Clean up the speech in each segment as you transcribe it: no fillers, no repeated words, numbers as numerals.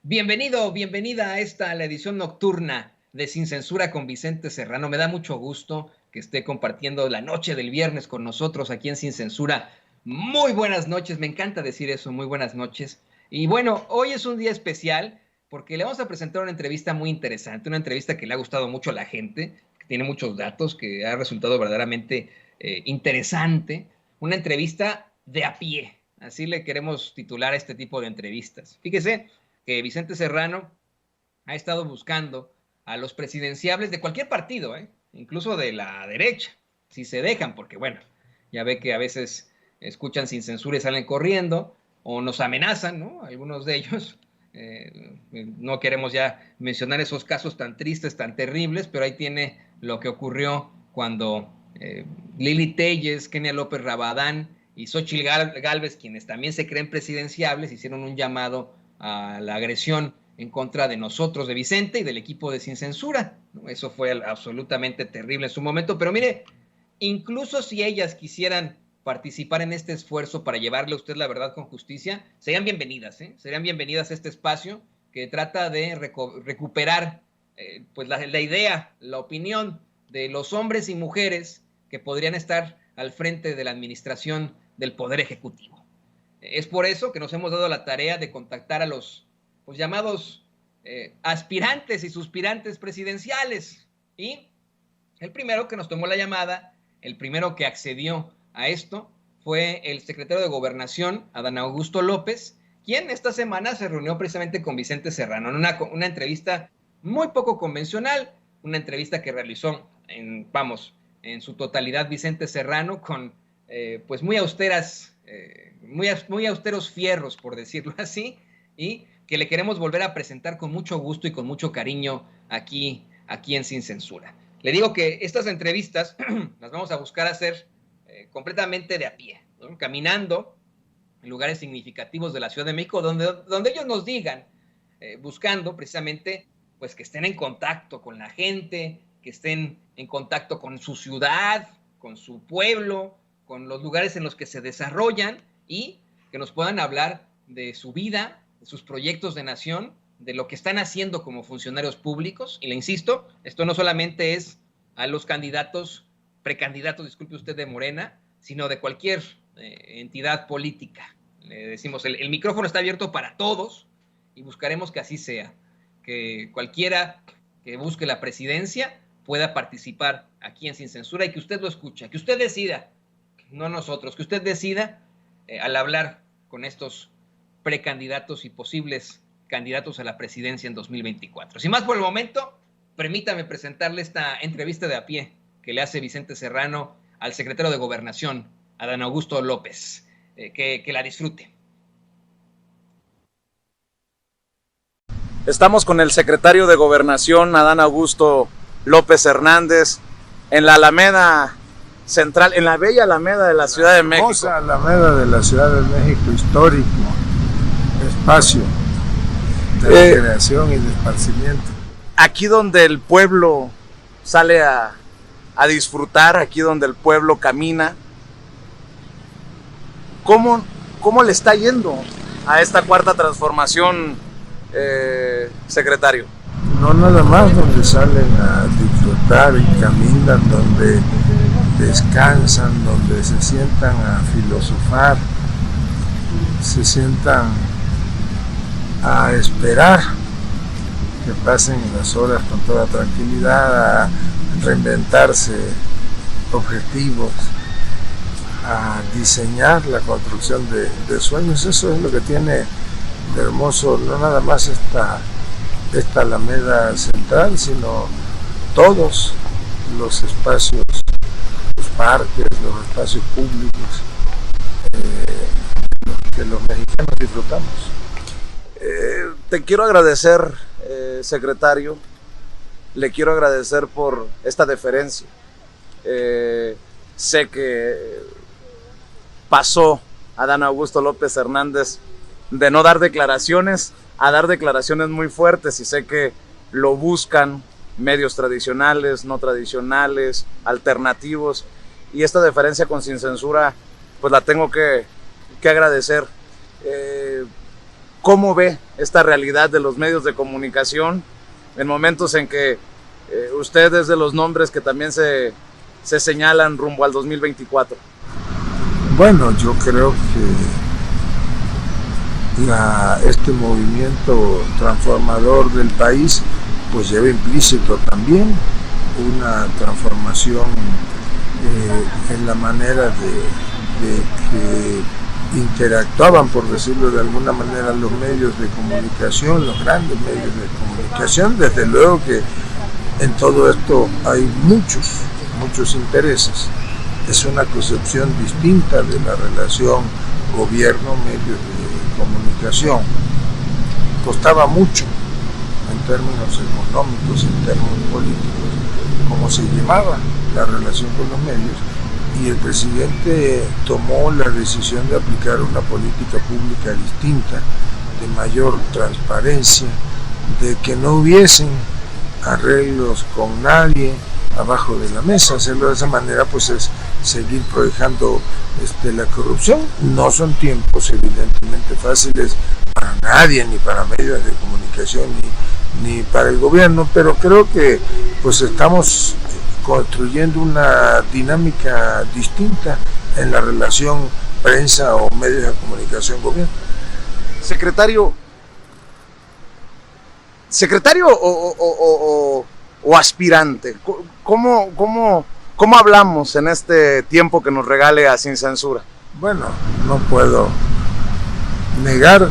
Bienvenido, bienvenida a la edición nocturna de Sin Censura con Vicente Serrano. Me da mucho gusto que esté compartiendo la noche del viernes con nosotros aquí en Sin Censura. Muy buenas noches, me encanta decir eso, muy buenas noches. Y bueno, hoy es un día especial porque le vamos a presentar una entrevista muy interesante, una entrevista que le ha gustado mucho a la gente, que tiene muchos datos, que ha resultado verdaderamente interesante. Una entrevista de a pie, así le queremos titular a este tipo de entrevistas. Fíjese que Vicente Serrano ha estado buscando a los presidenciables de cualquier partido, incluso de la derecha, si se dejan, porque bueno, ya ve que a veces escuchan Sin Censura y salen corriendo, o nos amenazan, ¿no? Algunos de ellos. No queremos ya mencionar esos casos tan tristes, tan terribles, pero ahí tiene lo que ocurrió cuando Lili Téllez, Kenia López Rabadán y Xóchitl Gálvez, quienes también se creen presidenciables, hicieron un llamado a la agresión en contra de nosotros, de Vicente y del equipo de Sin Censura. Eso fue absolutamente terrible en su momento, pero mire, incluso si ellas quisieran participar en este esfuerzo para llevarle a usted la verdad con justicia, serían bienvenidas, serían bienvenidas a este espacio que trata de recuperar pues la idea, la opinión de los hombres y mujeres que podrían estar al frente de la administración del Poder Ejecutivo. Es por eso que nos hemos dado la tarea de contactar a los pues, llamados aspirantes y suspirantes presidenciales. Y el primero que nos tomó la llamada, el primero que accedió a esto, fue el secretario de Gobernación, Adán Augusto López, quien esta semana se reunió precisamente con Vicente Serrano en una entrevista muy poco convencional, una entrevista que realizó en su totalidad Vicente Serrano con pues muy austeros fierros, por decirlo así, y que le queremos volver a presentar con mucho gusto y con mucho cariño aquí en Sin Censura. Le digo que estas entrevistas las vamos a buscar hacer completamente de a pie, ¿no? Caminando en lugares significativos de la Ciudad de México, donde ellos nos digan, buscando precisamente pues que estén en contacto con la gente, que estén en contacto con su ciudad, con su pueblo, con los lugares en los que se desarrollan y que nos puedan hablar de su vida, de sus proyectos de nación, de lo que están haciendo como funcionarios públicos. Y le insisto, esto no solamente es a los precandidatos, disculpe usted, de Morena, sino de cualquier entidad política. Le decimos, el micrófono está abierto para todos y buscaremos que así sea, que cualquiera que busque la presidencia pueda participar aquí en Sin Censura y que usted lo escuche, que usted decida, no nosotros, que usted decida al hablar con estos precandidatos y posibles candidatos a la presidencia en 2024. Sin más por el momento, permítame presentarle esta entrevista de a pie que le hace Vicente Serrano al secretario de Gobernación, Adán Augusto López. Que la disfrute. Estamos con el secretario de Gobernación, Adán Augusto López Hernández, en la Alameda Central, en la bella Alameda de la Ciudad de México. Hermosa Alameda de la Ciudad de México, histórico, espacio de recreación y de esparcimiento. Aquí donde el pueblo sale a disfrutar, aquí donde el pueblo camina. ¿Cómo le está yendo a esta cuarta transformación, secretario? No nada más donde salen a disfrutar y caminan, donde descansan, donde se sientan a filosofar, se sientan a esperar que pasen las horas con toda tranquilidad, a reinventarse objetivos, a diseñar la construcción de sueños. Eso es lo que tiene de hermoso, no nada más esta Alameda Central, sino todos los espacios, los parques, los espacios públicos que los mexicanos disfrutamos. Te quiero agradecer, secretario, le quiero agradecer por esta deferencia. Sé que pasó Adán Augusto López Hernández de no dar declaraciones a dar declaraciones muy fuertes, y sé que lo buscan medios tradicionales, no tradicionales, alternativos, y esta deferencia con Sin Censura pues la tengo que agradecer. ¿Cómo ve esta realidad de los medios de comunicación en momentos en que usted es de los nombres que también se señalan rumbo al 2024? Bueno, yo creo que este movimiento transformador del país pues lleva implícito también una transformación en la manera de que interactuaban, por decirlo de alguna manera, los medios de comunicación, los grandes medios de comunicación. Desde luego que en todo esto hay muchos intereses. Es una concepción distinta de la relación gobierno-medios de comunicación. Costaba mucho en términos económicos, en términos políticos, cómo se llevaba la relación con los medios, y el presidente tomó la decisión de aplicar una política pública distinta, de mayor transparencia, de que no hubiesen arreglos con nadie abajo de la mesa. Hacerlo de esa manera pues es seguir prohijando la corrupción. No son tiempos evidentemente fáciles para nadie, ni para medios de comunicación, ni para el gobierno, pero creo que pues estamos construyendo una dinámica distinta en la relación prensa o medios de comunicación gobierno. Secretario o aspirante, ¿cómo hablamos en este tiempo que nos regale a Sin Censura? Bueno, no puedo negar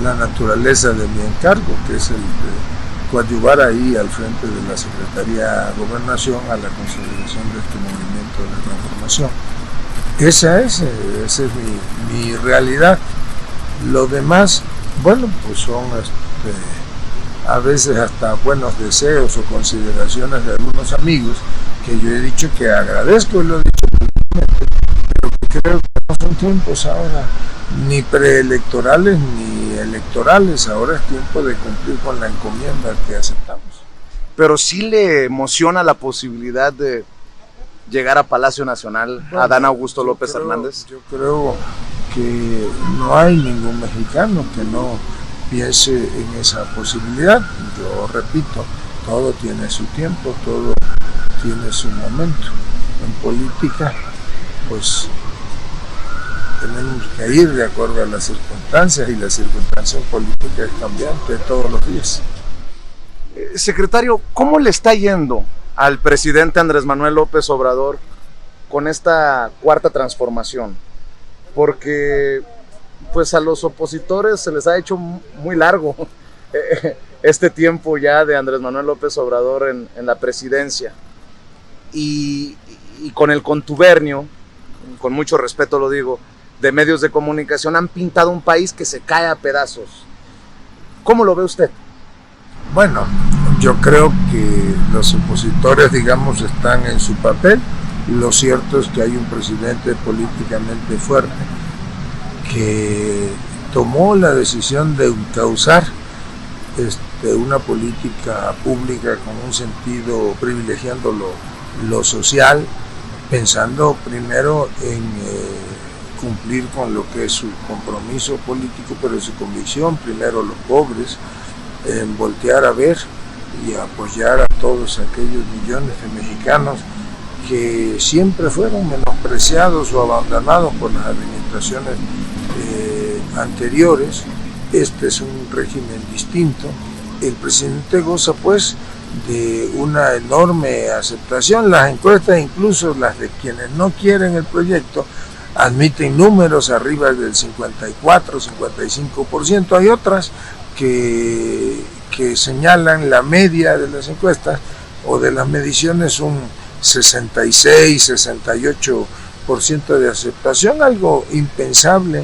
la naturaleza de mi encargo, que es el de coadyuvar ahí al frente de la Secretaría de Gobernación a la consolidación de este movimiento de transformación. Esa es mi realidad. Lo demás, bueno, pues son a veces hasta buenos deseos o consideraciones de algunos amigos que yo he dicho que agradezco y lo he dicho públicamente, pero que creo que no son tiempos ahora ni preelectorales ni electorales. Ahora es tiempo de cumplir con la encomienda que aceptamos. Pero sí le emociona la posibilidad de llegar a Palacio Nacional, bueno, a Adán Augusto López Hernández. Yo creo que no hay ningún mexicano que no piense en esa posibilidad. Yo repito, todo tiene su tiempo, todo tiene su momento. En política, pues tenemos que ir de acuerdo a las circunstancias, y la circunstancia política es cambiante todos los días. Secretario, ¿cómo le está yendo al presidente Andrés Manuel López Obrador con esta cuarta transformación? Porque pues a los opositores se les ha hecho muy largo este tiempo ya de Andrés Manuel López Obrador en la presidencia, y con el contubernio, con mucho respeto lo digo, de medios de comunicación, han pintado un país que se cae a pedazos. ¿Cómo lo ve usted? Bueno, yo creo que los opositores, digamos, están en su papel. Lo cierto es que hay un presidente políticamente fuerte que tomó la decisión de encauzar una política pública con un sentido privilegiando lo social, pensando primero en cumplir con lo que es su compromiso político, pero su convicción, primero los pobres, en voltear a ver y apoyar a todos aquellos millones de mexicanos que siempre fueron menospreciados o abandonados por las administraciones anteriores. Este es un régimen distinto. El presidente goza pues de una enorme aceptación. Las encuestas, incluso las de quienes no quieren el proyecto, admiten números arriba del 54, 55%. Hay otras que señalan la media de las encuestas o de las mediciones un 66, 68% de aceptación, algo impensable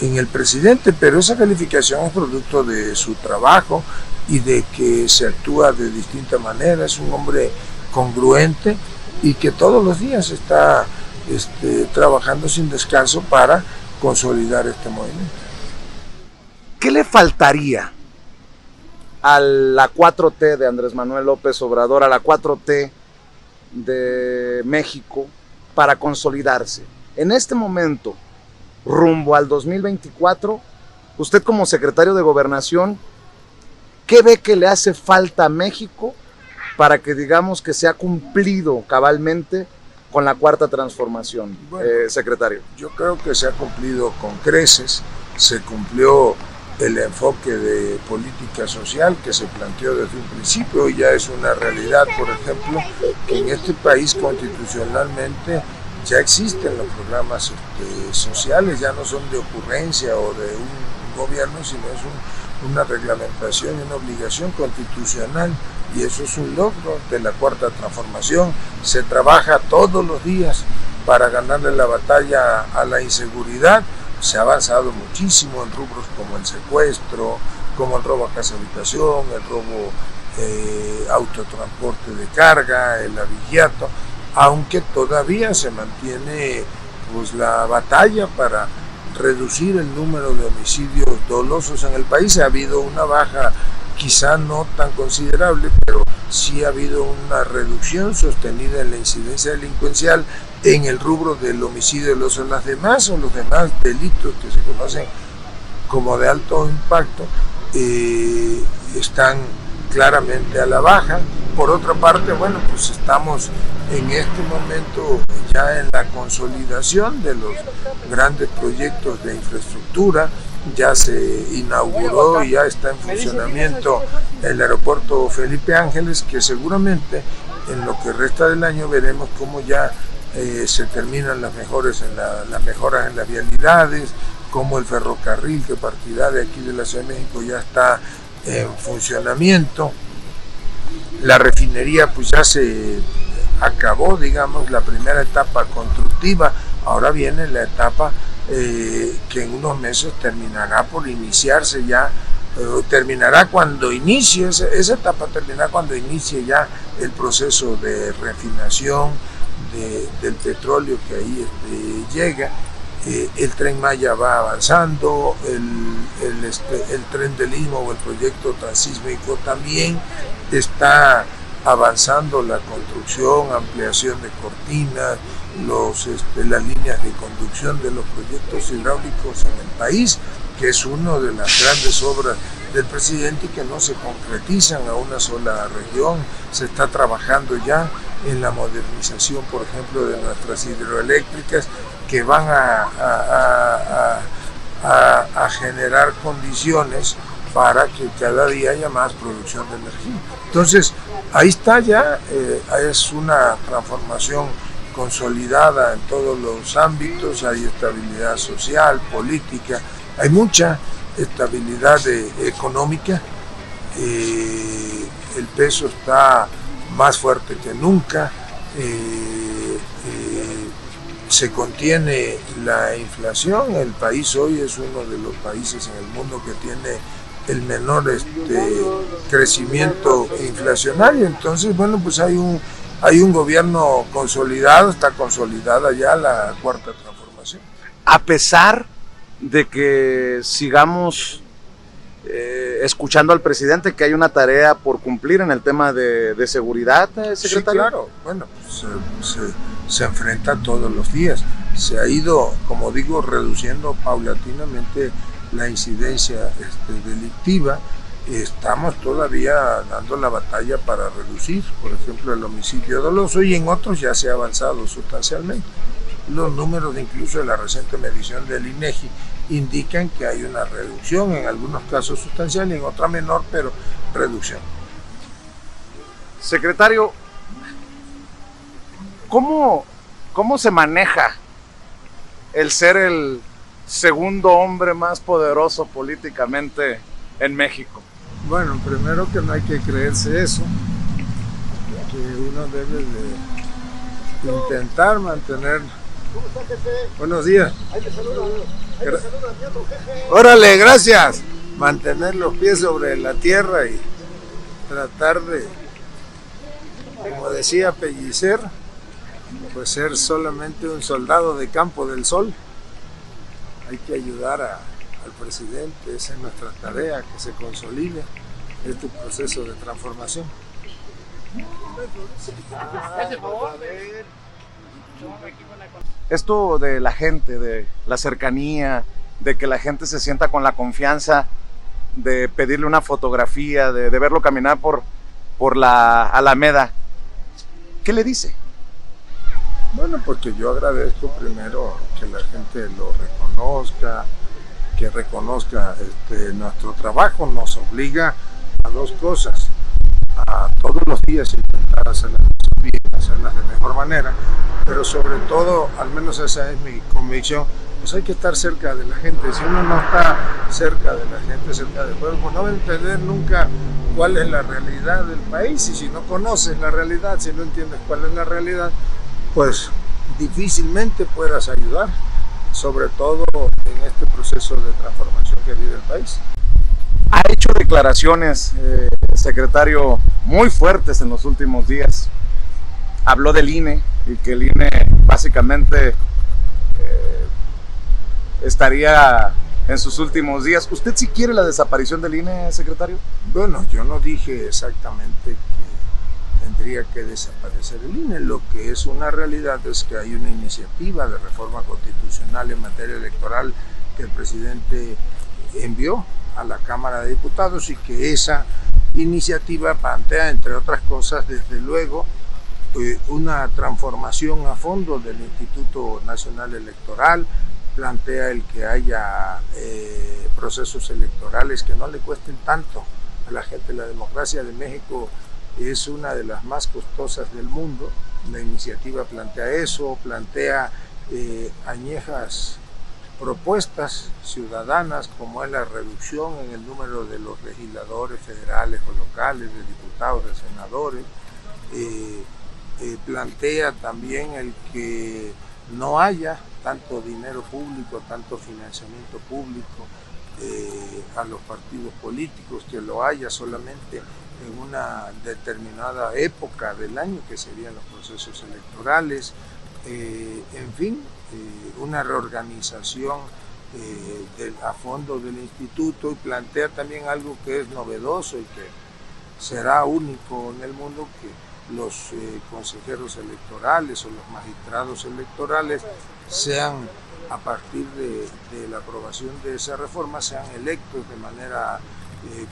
en el presidente, pero esa calificación es producto de su trabajo y de que se actúa de distinta manera. Es un hombre congruente y que todos los días está trabajando sin descanso para consolidar este movimiento. ¿Qué le faltaría a la 4T de Andrés Manuel López Obrador, a la 4T de México, para consolidarse en este momento rumbo al 2024 Usted como secretario de Gobernación, ¿qué ve que le hace falta a México para que digamos que se ha cumplido cabalmente con la cuarta transformación, bueno, secretario? Yo creo que se ha cumplido con creces, se cumplió el enfoque de política social que se planteó desde un principio y ya es una realidad, por ejemplo, que en este país constitucionalmente ya existen los programas sociales, ya no son de ocurrencia o de un gobierno, sino es una reglamentación y una obligación constitucional, y eso es un logro de la cuarta transformación. Se trabaja todos los días para ganarle la batalla a la inseguridad. Se ha avanzado muchísimo en rubros como el secuestro, como el robo a casa habitación, el robo autotransporte de carga, el abigeato, aunque todavía se mantiene pues la batalla para reducir el número de homicidios dolosos en el país. Ha habido una baja, quizá no tan considerable, pero sí ha habido una reducción sostenida en la incidencia delincuencial en el rubro del homicidio doloso. Los demás delitos que se conocen como de alto impacto están claramente a la baja. Por otra parte, bueno, pues estamos en este momento ya en la consolidación de los grandes proyectos de infraestructura. Ya se inauguró y ya está en funcionamiento el aeropuerto Felipe Ángeles, que seguramente en lo que resta del año veremos cómo ya se terminan las mejoras en las vialidades, como el ferrocarril que partirá de aquí de la Ciudad de México ya está en funcionamiento. La refinería pues ya se acabó, digamos, la primera etapa constructiva. Ahora viene la etapa que en unos meses terminará por iniciarse ya, terminará cuando inicie, esa etapa terminará cuando inicie ya el proceso de refinación del petróleo que ahí llega. El Tren Maya va avanzando, el Tren del Istmo o el proyecto transísmico también está avanzando, la construcción, ampliación de cortinas, las líneas de conducción de los proyectos hidráulicos en el país, que es una de las grandes obras del presidente y que no se concretizan a una sola región. Se está trabajando ya en la modernización, por ejemplo, de nuestras hidroeléctricas, que van a generar condiciones para que cada día haya más producción de energía. Entonces, ahí está ya, es una transformación consolidada en todos los ámbitos, hay estabilidad social, política, hay mucha estabilidad económica, el peso está más fuerte que nunca, se contiene la inflación. El país hoy es uno de los países en el mundo que tiene el menor crecimiento inflacionario. Entonces, bueno, pues hay un gobierno consolidado, está consolidada ya la cuarta transformación. A pesar de que sigamos escuchando al presidente que hay una tarea por cumplir en el tema de seguridad, secretario. Sí, claro, bueno, pues, se enfrenta todos los días. Se ha ido, como digo, reduciendo paulatinamente la incidencia delictiva. Estamos todavía dando la batalla para reducir, por ejemplo, el homicidio doloso, y en otros ya se ha avanzado sustancialmente. Los números incluso de la reciente medición del INEGI indican que hay una reducción, en algunos casos sustancial y en otra menor, pero reducción. Secretario, ¿cómo se maneja el ser el segundo hombre más poderoso políticamente en México? Bueno, primero que no hay que creerse eso, que uno debe de intentar mantener... Buenos días. Órale, gracias. Mantener los pies sobre la tierra y tratar de, como decía Pellicer, pues ser solamente un soldado de campo del sol. Hay que ayudar al presidente, esa es nuestra tarea, que se consolide este proceso de transformación. Esto de la gente, de la cercanía, de que la gente se sienta con la confianza de pedirle una fotografía, de verlo caminar por la Alameda. ¿Qué le dice? Bueno, porque yo agradezco primero que la gente lo reconozca, que reconozca nuestro trabajo. Nos obliga a dos cosas: a todos los días intentar hacer las cosas bien, hacerlas de mejor manera, pero sobre todo, al menos esa es mi convicción, pues hay que estar cerca de la gente. Si uno no está cerca de la gente, cerca del pueblo, pues no va a entender nunca cuál es la realidad del país. Y si no conoces la realidad, si no entiendes cuál es la realidad, pues difícilmente puedas ayudar, sobre todo en este proceso de transformación que vive el país. Ha hecho declaraciones, secretario, muy fuertes en los últimos días. Habló del INE y que el INE básicamente estaría en sus últimos días. ¿Usted sí quiere la desaparición del INE, secretario? Bueno, yo no dije exactamente que tendría que desaparecer el INE. Lo que es una realidad es que hay una iniciativa de reforma constitucional en materia electoral que el presidente envió a la Cámara de Diputados y que esa iniciativa plantea, entre otras cosas, desde luego, una transformación a fondo del Instituto Nacional Electoral, plantea el que haya procesos electorales que no le cuesten tanto a la gente. La democracia de México es una de las más costosas del mundo. La iniciativa plantea eso, plantea añejas propuestas ciudadanas como es la reducción en el número de los legisladores federales o locales, de diputados, de senadores. Plantea también el que no haya tanto dinero público, tanto financiamiento público a los partidos políticos, que lo haya solamente en una determinada época del año, que serían los procesos electorales. En fin, una reorganización a fondo del instituto, y plantea también algo que es novedoso y que será único en el mundo, que los consejeros electorales o los magistrados electorales sean, a partir de la aprobación de esa reforma, sean electos de manera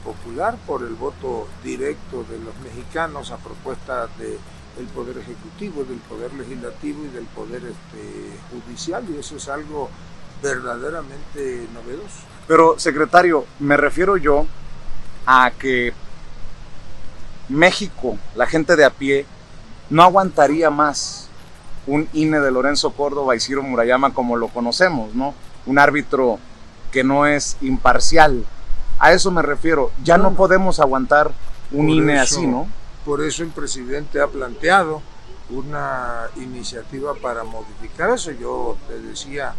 popular por el voto directo de los mexicanos a propuesta del Poder Ejecutivo, del Poder Legislativo y del Poder Judicial, y eso es algo verdaderamente novedoso. Pero, secretario, me refiero yo a que México, la gente de a pie, no aguantaría más un INE de Lorenzo Córdoba y Ciro Murayama como lo conocemos, ¿no? Un árbitro que no es imparcial. A eso me refiero. Ya no podemos aguantar un INE así, ¿no? Por eso el presidente ha planteado una iniciativa para modificar eso. Yo te decía,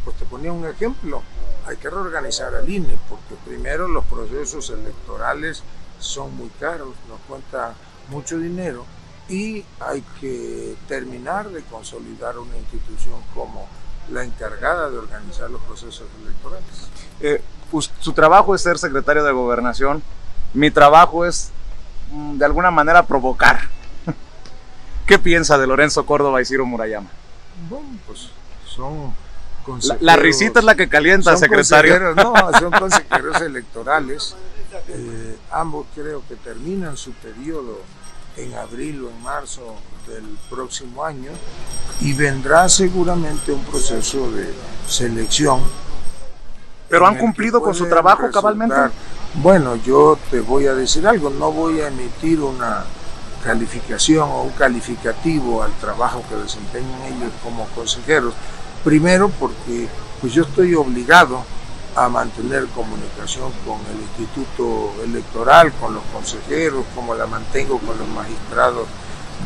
pues te ponía un ejemplo. Hay que reorganizar al INE, porque primero los procesos electorales son muy caros, nos cuesta mucho dinero, y hay que terminar de consolidar una institución como la encargada de organizar los procesos electorales. Su trabajo es ser secretario de Gobernación, mi trabajo es de alguna manera provocar. ¿Qué piensa de Lorenzo Córdoba y Ciro Murayama? Bueno, pues son consejeros. La risita es la que calienta, secretario. No, son consejeros electorales. Ambos creo que terminan su periodo en abril o en marzo del próximo año, y vendrá seguramente un proceso de selección. ¿Pero han cumplido con su trabajo cabalmente? Bueno, yo te voy a decir algo, no voy a emitir una calificación o un calificativo al trabajo que desempeñan ellos como consejeros. Primero porque pues yo estoy obligado a mantener comunicación con el Instituto Electoral, con los consejeros, como la mantengo con los magistrados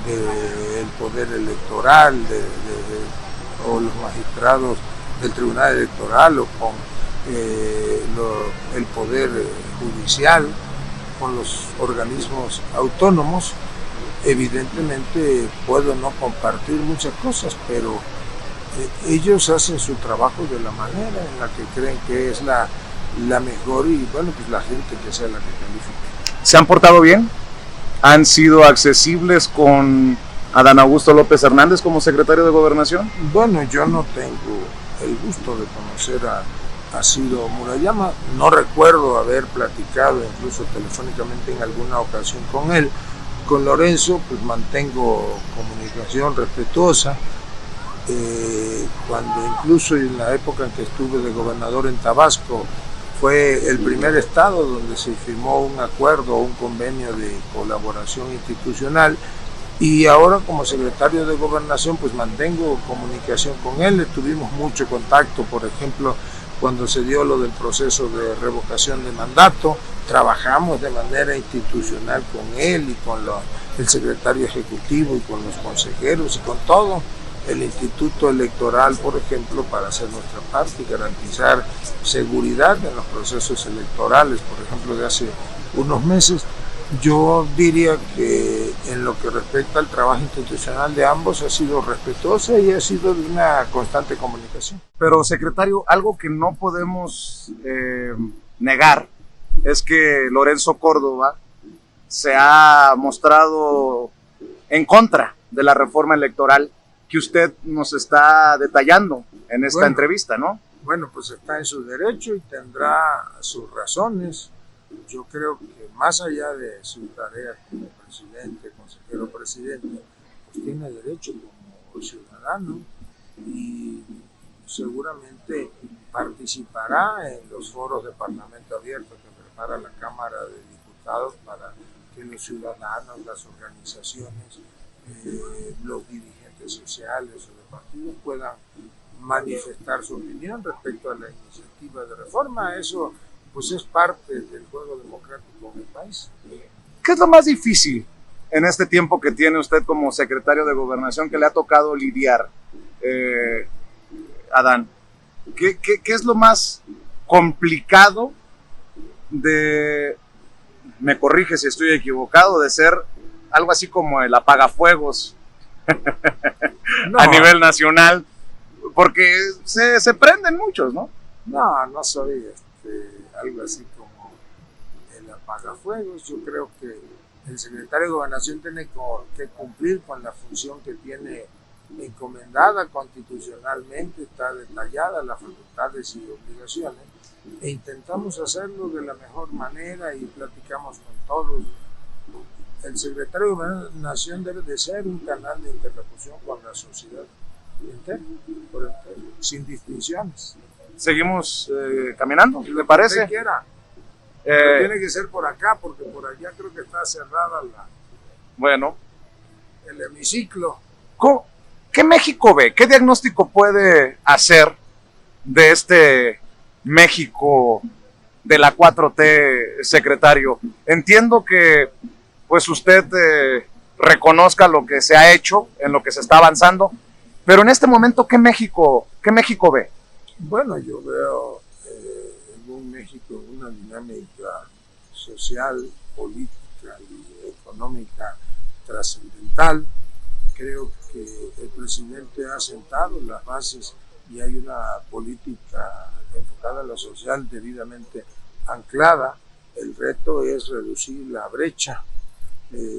del Poder Electoral o los magistrados del Tribunal Electoral, o con el Poder Judicial, con los organismos autónomos. Evidentemente puedo no compartir muchas cosas, pero ellos hacen su trabajo de la manera en la que creen que es la mejor, y bueno, pues la gente que sea la que califique. ¿Se han portado bien? ¿Han sido accesibles con Adán Augusto López Hernández como secretario de Gobernación? Bueno, yo no tengo el gusto de conocer a Ciro Murayama. No recuerdo haber platicado incluso telefónicamente en alguna ocasión con él. Con Lorenzo pues mantengo comunicación respetuosa. Cuando incluso en la época en que estuve de gobernador en Tabasco, fue el primer estado donde se firmó un acuerdo, un convenio de colaboración institucional, y ahora como secretario de Gobernación pues mantengo comunicación con él. Tuvimos mucho contacto, por ejemplo, cuando se dio lo del proceso de revocación de mandato, trabajamos de manera institucional con él y con el secretario ejecutivo y con los consejeros y con todo el Instituto Electoral, por ejemplo, para hacer nuestra parte y garantizar seguridad en los procesos electorales. Por ejemplo, de hace unos meses, yo diría que en lo que respecta al trabajo institucional de ambos ha sido respetuosa y ha sido de una constante comunicación. Pero, secretario, algo que no podemos negar es que Lorenzo Córdoba se ha mostrado en contra de la reforma electoral que usted nos está detallando en esta entrevista, ¿no? Bueno, pues está en su derecho y tendrá sus razones. Yo creo que más allá de su tarea como presidente, consejero presidente, pues tiene derecho como ciudadano y seguramente participará en los foros de Parlamento Abierto que prepara la Cámara de Diputados para que los ciudadanos, las organizaciones, los dirigentes sociales o de partidos puedan manifestar su opinión respecto a la iniciativa de reforma. Eso pues es parte del juego democrático en el país. ¿Qué es lo más difícil en este tiempo que tiene usted como secretario de Gobernación que le ha tocado lidiar, Adán? ¿Qué es lo más complicado de, me corrige si estoy equivocado, de ser algo así como el apagafuegos a nivel nacional? Porque se prenden muchos, ¿no? No soy algo así como el apagafuegos. Yo creo que el secretario de Gobernación tiene que cumplir con la función que tiene encomendada constitucionalmente, está detallada las facultades y obligaciones, e intentamos hacerlo de la mejor manera y platicamos con todos. El secretario de Gobernación debe de ser un canal de interlocución con la sociedad entera, sin distinciones. Seguimos caminando, ¿le parece? Usted quiera. Pero tiene que ser por acá, porque por allá creo que está cerrada el hemiciclo. ¿Qué México ve? ¿Qué diagnóstico puede hacer de este México de la 4T, secretario? Entiendo que pues usted reconozca lo que se ha hecho, en lo que se está avanzando, pero en este momento, ¿qué México ve? Bueno, yo veo en un México una dinámica social, política y económica trascendental. Creo que el presidente ha sentado las bases y hay una política enfocada a lo social debidamente anclada. El reto es reducir la brecha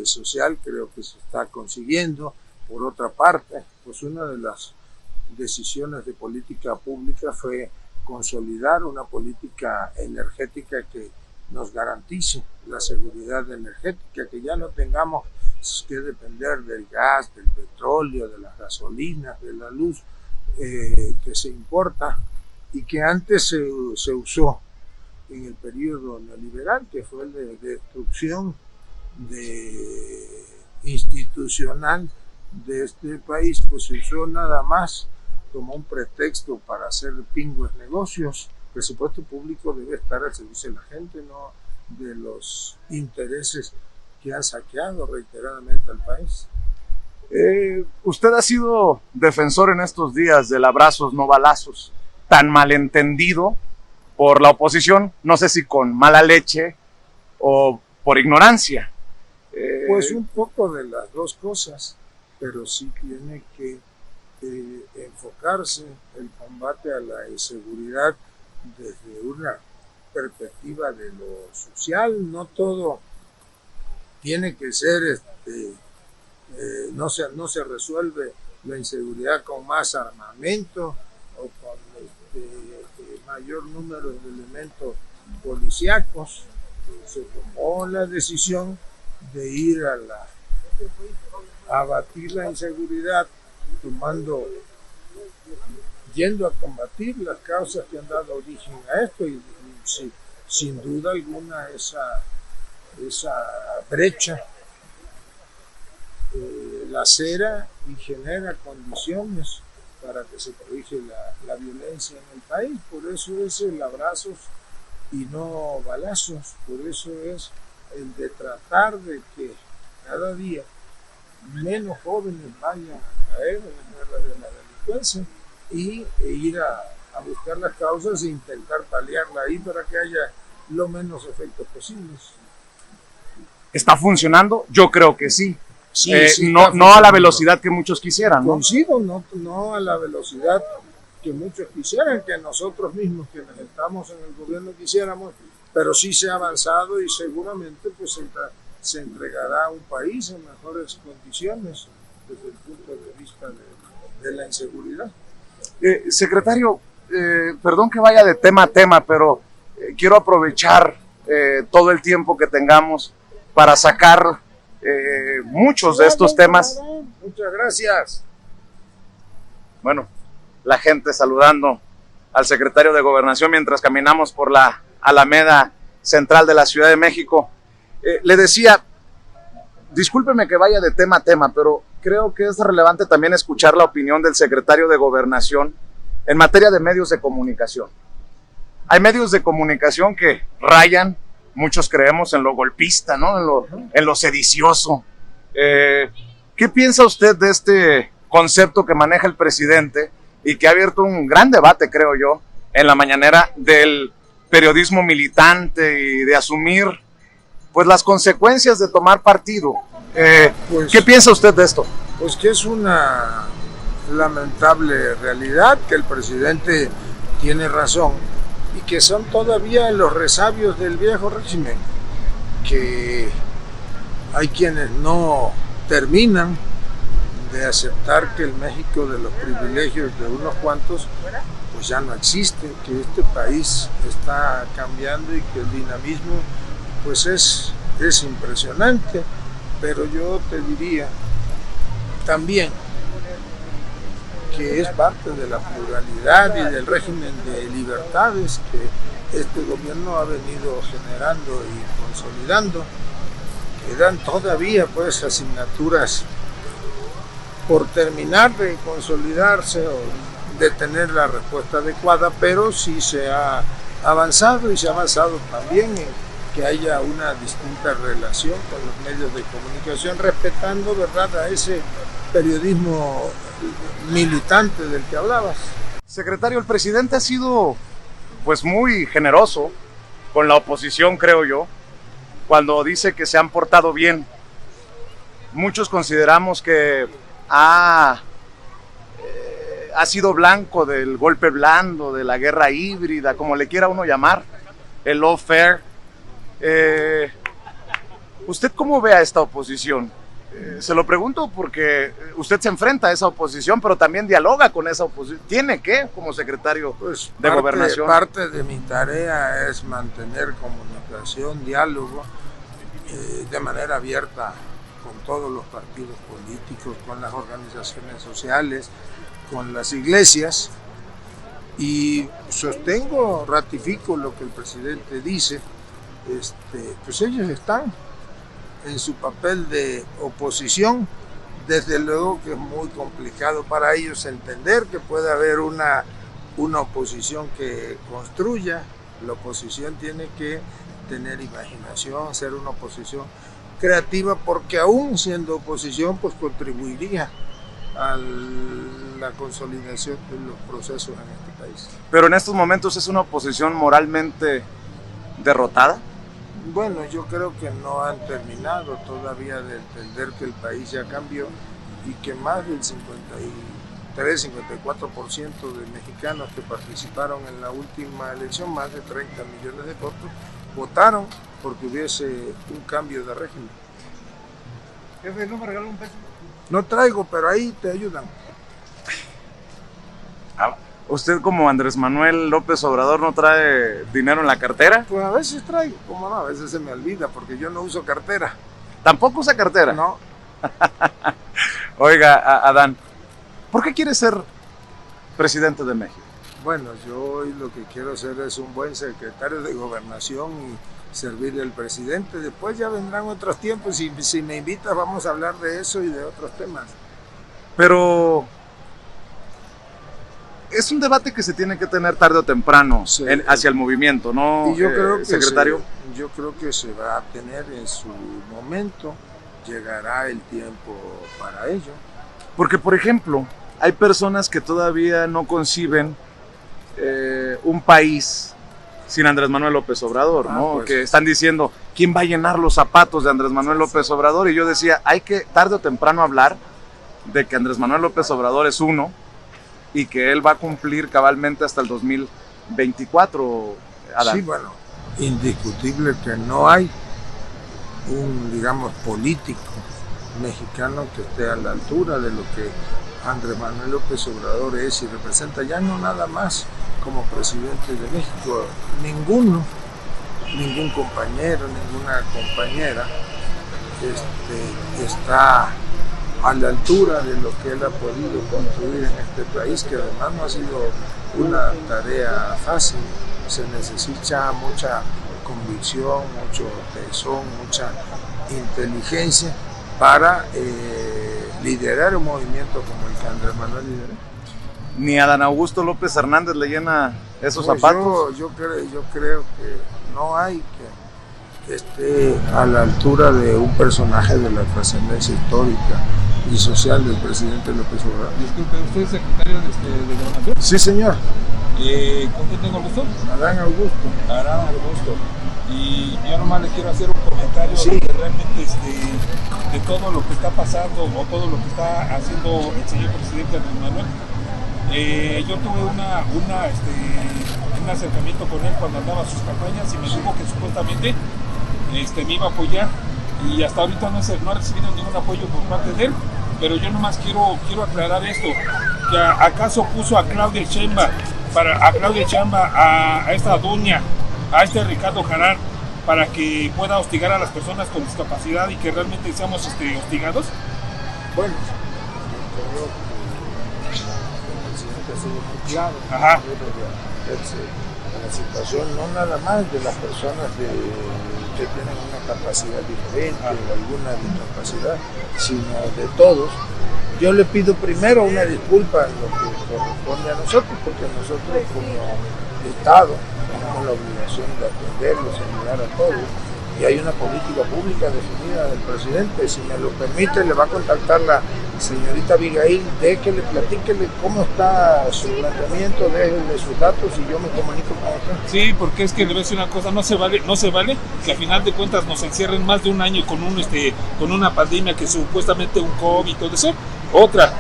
social, creo que se está consiguiendo. Por otra parte, pues una de las decisiones de política pública fue consolidar una política energética que nos garantice la seguridad energética, que ya no tengamos que depender del gas, del petróleo, de las gasolinas, de la luz que se importa y que antes se usó en el periodo neoliberal, que fue el de destrucción institucional de este país, pues se usó nada más como un pretexto para hacer pingües negocios. El presupuesto público debe estar al servicio de la gente, no de los intereses que han saqueado reiteradamente al país. Usted ha sido defensor en estos días del abrazos no balazos, tan malentendido por la oposición, no sé si con mala leche o por ignorancia. Pues un poco de las dos cosas, pero sí tiene que enfocarse el combate a la inseguridad desde una perspectiva de lo social. No todo tiene que ser, no se resuelve la inseguridad con más armamento o con mayor número de elementos policíacos. Se tomó la decisión de ir a abatir la inseguridad, yendo a combatir las causas que han dado origen a esto, y sin duda alguna esa brecha lacera y genera condiciones para que se corrige la violencia en el país. Por eso es el abrazos y no balazos, por eso es el de tratar de que cada día menos jóvenes vayan a caer en las garras de la delincuencia e ir a buscar las causas e intentar paliarla ahí para que haya lo menos efectos posibles. ¿Está funcionando? Yo creo que sí. Sí, no a la velocidad que muchos quisieran, ¿no? Coincido, no a la velocidad que muchos quisieran, que nosotros mismos quienes estamos en el gobierno quisiéramos, pero sí se ha avanzado y seguramente pues se entregará a un país en mejores condiciones desde el punto de vista de la inseguridad. Secretario, perdón que vaya de tema a tema, pero quiero aprovechar todo el tiempo que tengamos para sacar muchos de estos temas. Muchas gracias. Bueno, la gente saludando al secretario de Gobernación mientras caminamos por la Alameda Central de la Ciudad de México. Le decía, discúlpeme que vaya de tema a tema, pero creo que es relevante también escuchar la opinión del secretario de Gobernación en materia de medios de comunicación. Hay medios de comunicación que rayan, muchos creemos, en lo golpista, ¿no? En lo sedicioso. ¿Qué piensa usted de este concepto que maneja el presidente y que ha abierto un gran debate, creo yo, en la mañanera, del periodismo militante y de asumir pues las consecuencias de tomar partido? ¿Qué piensa usted de esto? Pues que es una lamentable realidad, que el presidente tiene razón y que son todavía los resabios del viejo régimen, que hay quienes no terminan de aceptar que el México de los privilegios de unos cuantos pues ya no existe, que este país está cambiando y que el dinamismo pues es impresionante. Pero yo te diría también que es parte de la pluralidad y del régimen de libertades que este gobierno ha venido generando y consolidando. Quedan todavía pues asignaturas por terminar de consolidarse o de tener la respuesta adecuada, pero sí se ha avanzado, y se ha avanzado también en que haya una distinta relación con los medios de comunicación, respetando, ¿verdad?, a ese periodismo militante del que hablabas. Secretario, el presidente ha sido pues muy generoso con la oposición, creo yo, cuando dice que se han portado bien. Muchos consideramos que ha sido blanco del golpe blando, de la guerra híbrida, como le quiera uno llamar, el lawfare. ¿Usted cómo ve a esta oposición? Se lo pregunto porque usted se enfrenta a esa oposición, pero también dialoga con esa oposición. ¿Tiene que, como secretario de Gobernación? Parte de mi tarea es mantener comunicación, diálogo, de manera abierta con todos los partidos políticos, con las organizaciones sociales, con las iglesias, y sostengo, ratifico lo que el presidente dice. Pues ellos están en su papel de oposición. Desde luego que es muy complicado para ellos entender que puede haber una oposición que construya. La oposición tiene que tener imaginación, ser una oposición creativa, porque aún siendo oposición pues contribuiría a la consolidación de los procesos en este país. Pero en estos momentos es una oposición moralmente derrotada. Bueno, yo creo que no han terminado todavía de entender que el país ya cambió y que más del 53-54% de mexicanos que participaron en la última elección, más de 30 millones de votos, votaron porque hubiese un cambio de régimen. Jefe, ¿no me regaló un peso? No traigo, pero ahí te ayudan. ¿Usted como Andrés Manuel López Obrador no trae dinero en la cartera? Pues a veces traigo, como no, a veces se me olvida porque yo no uso cartera. ¿Tampoco usa cartera? No. Oiga, Adán, ¿por qué quiere ser presidente de México? Bueno, yo hoy lo que quiero hacer es un buen secretario de Gobernación y servirle al presidente. Después ya vendrán otros tiempos y si me invitas vamos a hablar de eso y de otros temas. Pero es un debate que se tiene que tener tarde o temprano Sí. Hacia el movimiento, ¿no, Y yo creo que secretario? yo creo que se va a tener en su momento, llegará el tiempo para ello. Porque, por ejemplo, hay personas que todavía no conciben un país sin Andrés Manuel López Obrador, ¿no? Pues. Que están diciendo, ¿quién va a llenar los zapatos de Andrés Manuel López Obrador? Y yo decía, hay que tarde o temprano hablar de que Andrés Manuel López Obrador es uno y que él va a cumplir cabalmente hasta el 2024, Adán. Sí, bueno, indiscutible que no hay un, digamos, político mexicano que esté a la altura de lo que Andrés Manuel López Obrador es y representa, ya no nada más como presidente de México, ningún compañero, ninguna compañera está a la altura de lo que él ha podido construir en este país, que además no ha sido una tarea fácil. Se necesita mucha convicción, mucho tesón, mucha inteligencia para liderar un movimiento como el que Andrés Manuel lideró. Ni Adán Augusto López Hernández le llena esos Pues zapatos. yo creo que no hay que esté a la altura de un personaje de la trascendencia histórica y social del presidente López Obrador. Disculpe, ¿usted es secretario de Gobernación? Sí, señor. ¿Con quién tengo el gusto? Adán Augusto. Arán Augusto. Y yo nomás le quiero hacer un comentario Sí. de que realmente de todo lo que está pasando o todo lo que está haciendo el señor presidente Andrés Manuel. Yo tuve un acercamiento con él cuando andaba sus campañas y me dijo que supuestamente me iba a apoyar y hasta ahorita no ha recibido ningún apoyo por parte de él, pero yo nomás quiero aclarar esto, que acaso puso a Claudia Sheinbaum a esta doña, a este Ricardo Jarán, para que pueda hostigar a las personas con discapacidad y que realmente seamos hostigados. Bueno, yo creo que el presidente ha sido muy claro. Ajá. La situación no nada más de las personas que tienen una capacidad diferente o alguna discapacidad, sino de todos. Yo le pido primero una disculpa en lo que corresponde a nosotros, porque nosotros como Estado tenemos la obligación de atenderlos, ayudar a todos, y hay una política pública definida del presidente. Si me lo permite, le va a contactar la señorita Abigail, déjele, platíquele cómo está su planteamiento, déjenle sus datos y yo me comunico con usted. Sí, porque es que le voy a decir una cosa, no se vale que a final de cuentas nos encierren más de un año con una pandemia, que supuestamente un COVID y todo eso. Otra,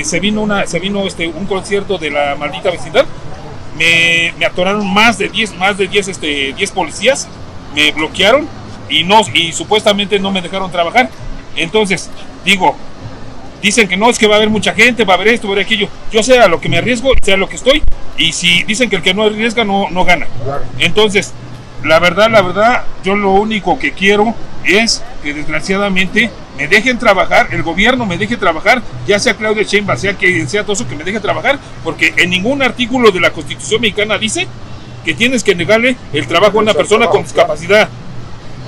se vino un concierto de la maldita vecindad, me atoraron más de 10 policías, me bloquearon y supuestamente no me dejaron trabajar. Entonces, dicen que no, es que va a haber mucha gente, va a haber esto, va a haber aquello. Yo sé a lo que me arriesgo, sé a lo que estoy, y si dicen que el que no arriesga no gana. Claro. Entonces, la verdad, yo lo único que quiero es que desgraciadamente me dejen trabajar, el gobierno me deje trabajar, ya sea Claudia Sheinbaum, sea quien sea todo eso, que me deje trabajar, porque en ningún artículo de la Constitución mexicana dice que tienes que negarle el trabajo a una persona con discapacidad.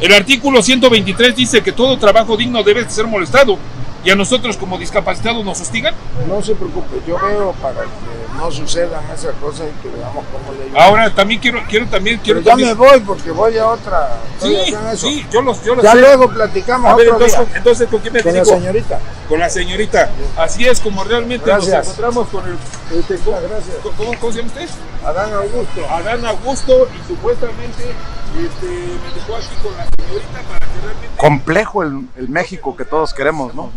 El artículo 123 dice que todo trabajo digno debe ser molestado, y a nosotros como discapacitados nos hostigan. No se preocupe, yo veo para que no sucedan esas cosas y que veamos cómo le ayudamos. Ahora también quiero Pero ya me voy porque voy a otra. Sí, yo lo Ya sé. luego platicamos A ver, otro día. entonces, ¿con quién me Con la digo? señorita. Con la señorita. Así es como realmente Gracias. nos encontramos con el... Gracias. ¿Cómo se llama usted? Adán Augusto. Adán Augusto, y supuestamente me dejó aquí con la señorita para que realmente... Complejo el México que todos queremos, ¿no?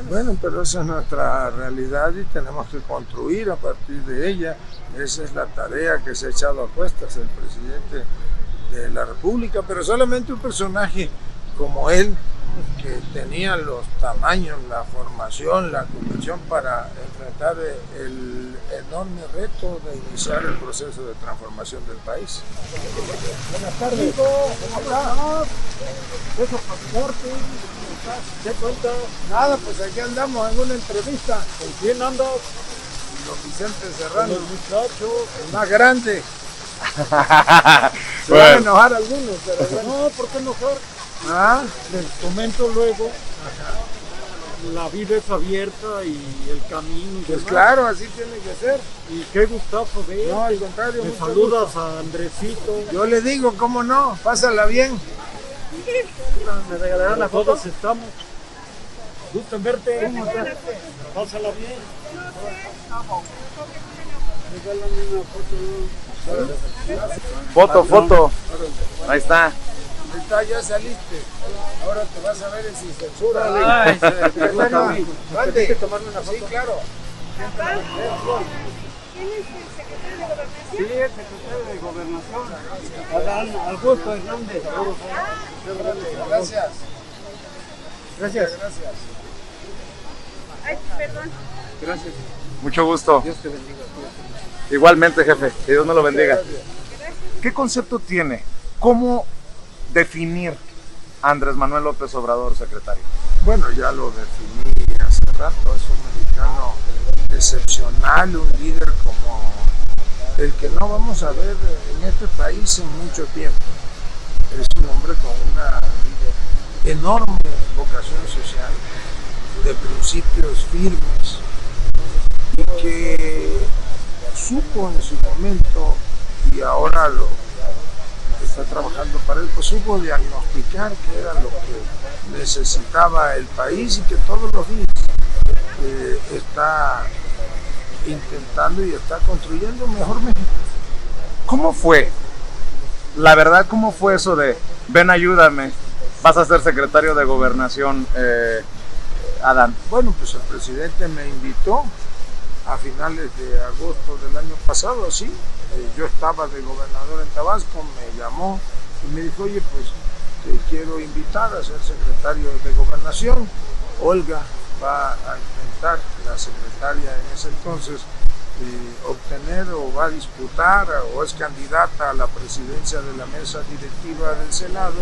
Bueno, pero esa es nuestra realidad y tenemos que construir a partir de ella. Esa es la tarea que se ha echado a cuestas el presidente de la República, pero solamente un personaje como él, que tenían los tamaños, la formación, la convicción para enfrentar el enorme reto de iniciar el proceso de transformación del país. Buenas tardes. ¿Cómo estás? ¿Eso pasaporte? ¿Qué cuenta? Nada, pues aquí andamos en una entrevista. ¿Con quién andas? Don Vicente Serrano, Con el muchacho. el más grande. Se van a enojar algunos, pero bueno. No, ¿por qué enojar? ¿Ah? Les comento luego. La vida es abierta y el camino. Y Pues demás. claro, así tiene que ser. Y qué gustazo ver. No, al contrario. Me mucho saludas gusto. a Andresito. Yo le digo, ¿cómo no? Pásala bien. Me regalarán la foto. Todos estamos. Gusto en verte. ¿Cómo estás? Pásala bien. Regálame una foto. Foto. Ahí está. Ahí está, ya saliste. Ahora te vas a ver en Sin Censura. Ay, secretario. Mande. ¿Tienes que tomarme una foto? Sí, claro. ¿Quién es el secretario de Gobernación? Sí, el secretario de Gobernación. Adán Augusto Hernández. Gracias. Gracias. Gracias. Ay, perdón. Gracias. Mucho gusto. Dios te bendiga. Igualmente, jefe. Que Dios me lo bendiga. ¿Qué concepto tiene? ¿Cómo definir a Andrés Manuel López Obrador, secretario? Bueno, ya lo definí hace rato. Es un mexicano excepcional, un líder como el que no vamos a ver en este país en mucho tiempo. Es un hombre con una enorme vocación social, de principios firmes, y que supo en su momento, y ahora lo está trabajando para él, pues supo diagnosticar qué era lo que necesitaba el país y que todos los días está intentando y está construyendo un mejor México. ¿Cómo fue? La verdad, ¿cómo fue eso de ven, ayúdame, vas a ser secretario de Gobernación, Adán? Bueno, pues el presidente me invitó a finales de agosto del año pasado, así. Yo estaba de gobernador en Tabasco, me llamó y me dijo, oye, pues te quiero invitar a ser secretario de Gobernación. Olga va a intentar, la secretaria en ese entonces, obtener o va a disputar o es candidata a la presidencia de la mesa directiva del Senado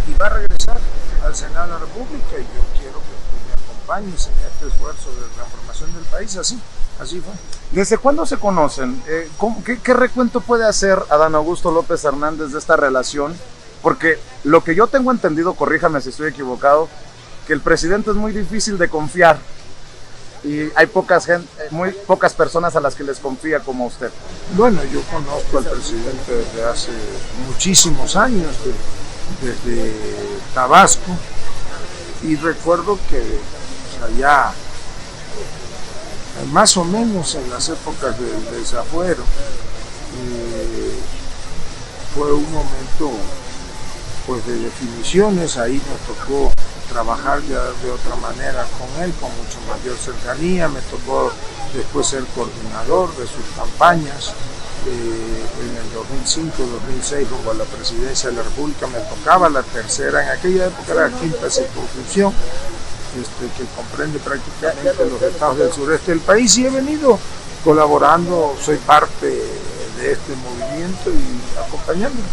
y va a regresar al Senado de la República, y yo quiero que tú me acompañes en este esfuerzo de transformación del país. Así fue. ¿Desde cuándo se conocen? ¿Qué recuento puede hacer Adán Augusto López Hernández de esta relación? Porque lo que yo tengo entendido, corríjame si estoy equivocado, que el presidente es muy difícil de confiar y hay muy pocas personas a las que les confía como usted. Bueno, yo conozco al presidente desde hace muchísimos años, desde Tabasco, y recuerdo que allá, más o menos en las épocas del desafuero, fue un momento pues de definiciones. Ahí nos tocó trabajar ya de otra manera con él, con mucho mayor cercanía. Me tocó después ser coordinador de sus campañas. En el 2005-2006 rumbo a la presidencia de la República me tocaba la tercera, en aquella época era la quinta circunscripción, que comprende prácticamente los estados del sureste del país, y he venido colaborando, soy parte de este movimiento y acompañándolo.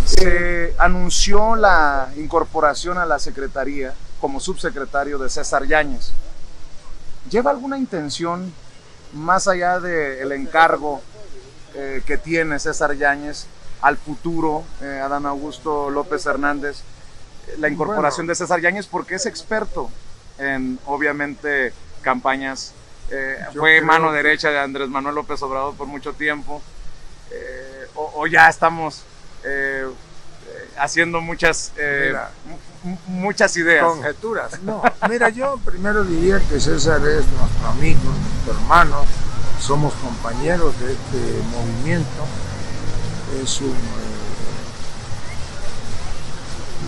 Se anunció la incorporación a la secretaría como subsecretario de César Yáñez. ¿Lleva alguna intención más allá del encargo que tiene César Yáñez al futuro, Adán Augusto López Hernández, la incorporación de César Yáñez, porque es experto en, obviamente, campañas, fue mano derecha de Andrés Manuel López Obrador por mucho tiempo, o ya estamos haciendo muchas ideas? Conjeturas. No, mira, yo primero diría que César es nuestro amigo, nuestro hermano, somos compañeros de este movimiento. Es un,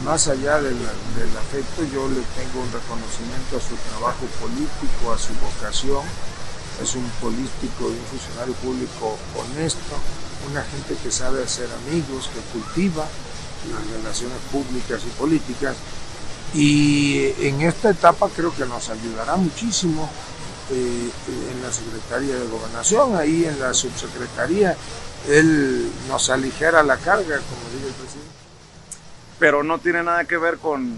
más allá del afecto, yo le tengo un reconocimiento a su trabajo político, a su vocación. Es un político y un funcionario público honesto, una gente que sabe hacer amigos, que cultiva las relaciones públicas y políticas, Y en esta etapa creo que nos ayudará muchísimo en la Secretaría de Gobernación, ahí en la subsecretaría, él nos aligera la carga, como dice el presidente. Pero no tiene nada que ver con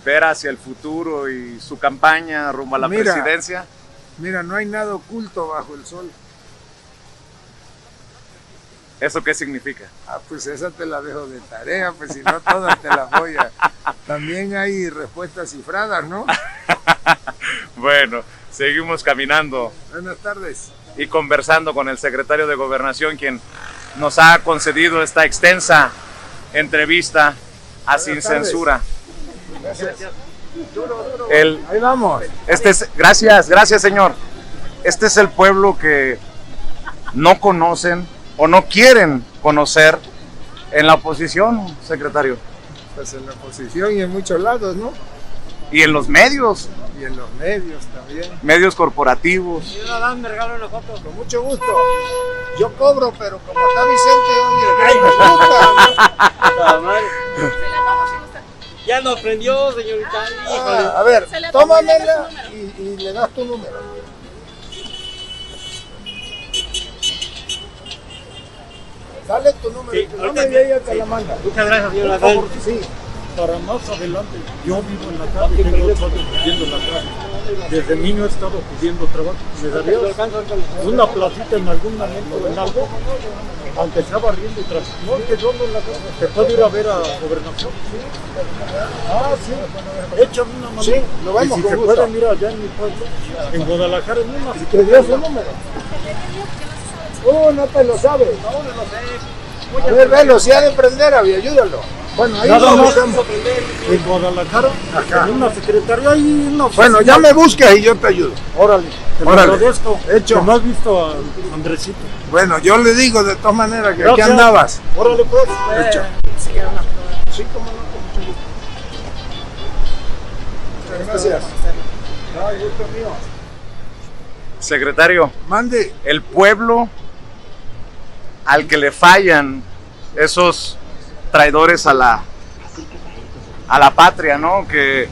ver hacia el futuro y su campaña rumbo a la presidencia. Mira, no hay nada oculto bajo el sol. ¿Eso qué significa? Pues esa te la dejo de tarea, pues si no todas te las voy a... También hay respuestas cifradas, ¿no? Bueno, seguimos caminando. Buenas tardes. Y conversando con el secretario de Gobernación, quien nos ha concedido esta extensa entrevista a Sin Censura. Gracias. Ahí vamos. Gracias señor. Este es el pueblo que no conocen o no quieren conocer en la oposición, secretario. Pues en la oposición y en muchos lados, ¿no? Y en los medios. Y en los medios también. Medios corporativos. Señor Adán, me regalo una foto. Con mucho gusto. Yo cobro, pero como está Vicente, oye, ya nos prendió, señorita. A ver, tómamela y le das tu número. Dale tu número. Sí, tu nombre y ella te la manda. Muchas gracias, señor Adán. Sí. Para más adelante, yo vivo en la calle, tengo 8 años viviendo en la calle. Desde niño he estado pidiendo trabajo. ¿Me darías una placita en algún momento, en algo? Aunque sea barriendo y trabajo. No, que yo ando en la calle. ¿Te puedo ir a ver a Gobernación? Sí. Échame una mano. Sí, lo vemos y si con se gusto. pueden ir allá en mi pueblo, en Guadalajara, en una. ¿Y te dio su número? No te lo sabes. No, no lo sé. A ver, velo, si ha de prender, ayúdalo. Bueno, ahí nada más vamos. en Guadalajara, en una secretaría y una... Bueno, ya me buscas y yo te ayudo. Órale, te lo Órale. agradezco. Hecho. Que no has visto a Andresito. Bueno, yo le digo de todas maneras que aquí Gracias. andabas. Órale, pues. Hecho. Sí, cómo no, con mucho gusto. Muchas gracias. No, gusto mío. Secretario, Mande. el pueblo al que le fallan esos traidores a la patria, ¿no? Que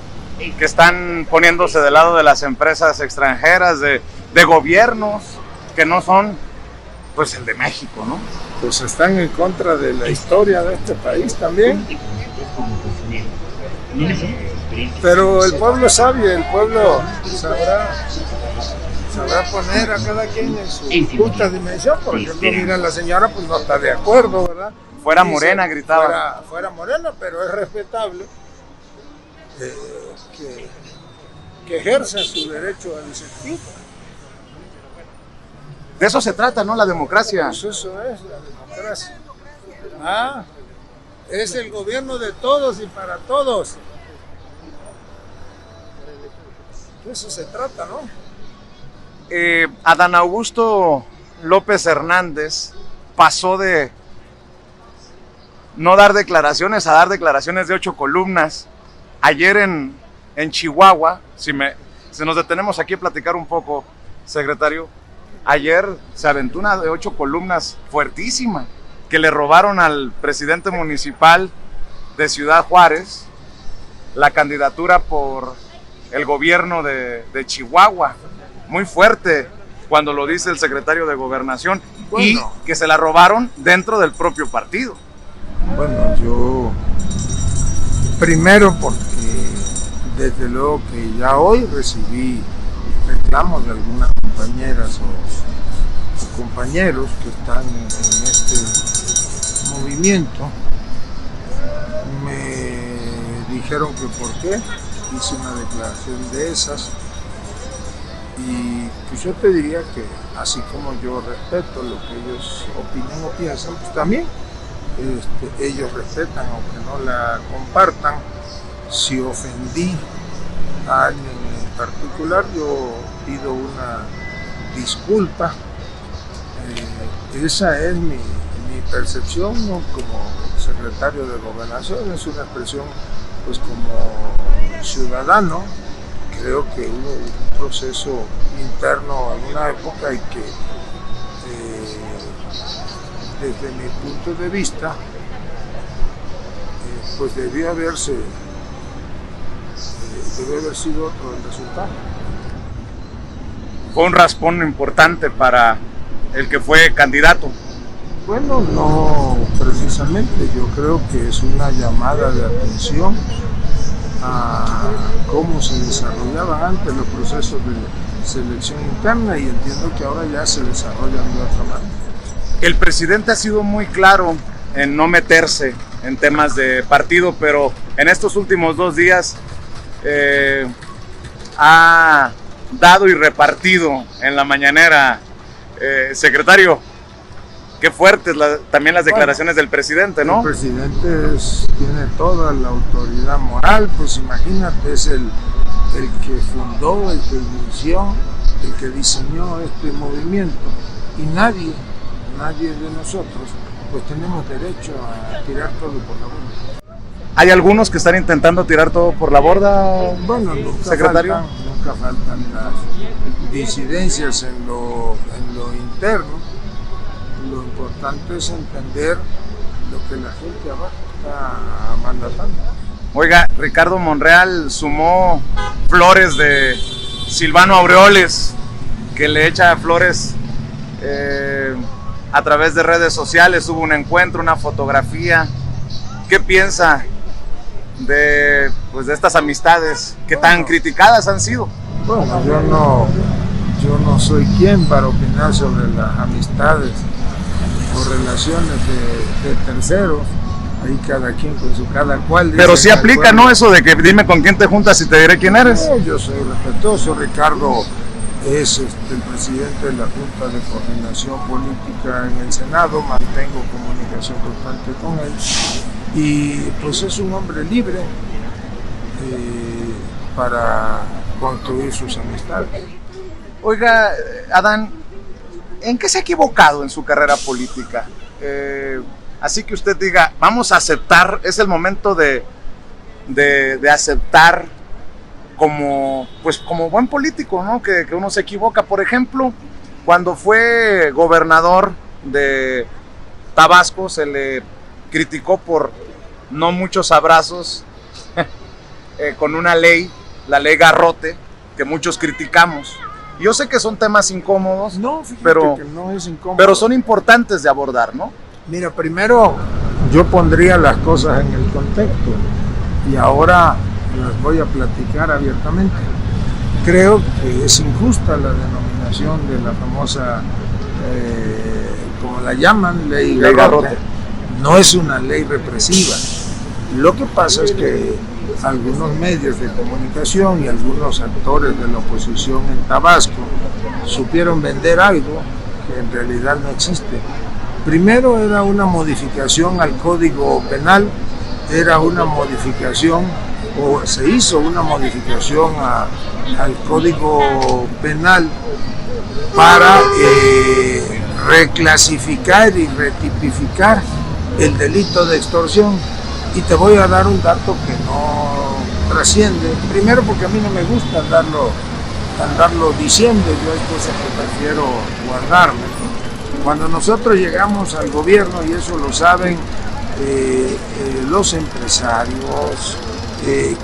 están poniéndose del lado de las empresas extranjeras, de gobiernos que no son, pues, el de México, ¿no? Pues están en contra de la historia de este país también. Pero el pueblo es sabio, el pueblo sabrá poner a cada quien en su justa dimensión, porque mira, la señora pues no está de acuerdo, ¿verdad? Fuera Dice, Morena, gritaba. Fuera Morena, pero es respetable que ejerza su derecho a disentir. De eso se trata, ¿no? La democracia. Pues eso es la democracia. Es el gobierno de todos y para todos. De eso se trata, ¿no? Adán Augusto López Hernández pasó de no dar declaraciones a dar declaraciones de 8 columnas. Ayer en Chihuahua, si nos detenemos aquí a platicar un poco, secretario, ayer se aventó una de 8 columnas fuertísima, que le robaron al presidente municipal de Ciudad Juárez la candidatura por el gobierno de Chihuahua. Muy fuerte cuando lo dice el secretario de Gobernación, bueno, y que se la robaron dentro del propio partido. Bueno, yo primero porque desde luego que ya hoy recibí reclamos de algunas compañeras o compañeros que están en este movimiento. Me dijeron que por qué hice una declaración de esas. Y pues yo te diría que así como yo respeto lo que ellos opinan o piensan, pues también ellos respetan aunque no la compartan. Si ofendí a alguien en particular, yo pido una disculpa. Esa es mi percepción, ¿no? Como secretario de Gobernación, es una expresión pues como ciudadano. Creo que hubo un proceso interno en una época y que desde mi punto de vista pues debió haberse debe haber sido otro el resultado. Fue un raspón importante para el que fue candidato. Bueno, no precisamente, yo creo que es una llamada de atención a cómo se desarrollaban antes los procesos de selección interna y entiendo que ahora ya se desarrollan de otra manera. El presidente ha sido muy claro en no meterse en temas de partido, pero en estos últimos 2 días ha dado y repartido en la mañanera. Secretario, qué fuertes también las declaraciones del presidente, ¿no? El presidente tiene toda la autoridad moral, pues imagínate, es el que fundó, el que inició, el que diseñó este movimiento y nadie de nosotros pues tenemos derecho a tirar todo por la borda. ¿Hay algunos que están intentando tirar todo por la borda, bueno, secretario? Nunca faltan las disidencias en lo interno. Lo importante es entender lo que la gente abajo está mandatando. Oiga, Ricardo Monreal sumó flores de Silvano Aureoles, que le echa flores a través de redes sociales. Hubo un encuentro, una fotografía. ¿Qué piensa de estas amistades que tan criticadas han sido? Bueno, yo no soy quien para opinar sobre las amistades o relaciones de terceros. Ahí cada quien con su cada cual. Pero sí aplica, ¿no? Eso de que dime con quién te juntas y te diré quién eres. No, yo soy respetuoso. Ricardo es el presidente de la Junta de Coordinación Política en el Senado. Mantengo comunicación constante con él. Y pues es un hombre libre para construir sus amistades. Oiga, Adán, ¿en qué se ha equivocado en su carrera política? Así que usted diga, vamos a aceptar, es el momento de aceptar como buen político, ¿no? Que uno se equivoca. Por ejemplo, cuando fue gobernador de Tabasco, se le criticó por no muchos abrazos con una ley, la ley Garrote, que muchos criticamos. Yo sé que son temas incómodos, no, pero, que no es incómodo. Pero son importantes de abordar, ¿no? Mira, primero yo pondría las cosas en el contexto y ahora las voy a platicar abiertamente. Creo que es injusta la denominación de la famosa, como la llaman, ley Garrote. No es una ley represiva. Lo que pasa es que algunos medios de comunicación y algunos actores de la oposición en Tabasco supieron vender algo que en realidad no existe. Primero era una modificación al Código Penal, era una modificación, o se hizo una modificación al Código Penal para reclasificar y retipificar el delito de extorsión. Y te voy a dar un dato que no trasciende, primero porque a mí no me gusta andarlo diciendo, yo hay cosas que prefiero guardarme. Cuando nosotros llegamos al gobierno, y eso lo saben los empresarios,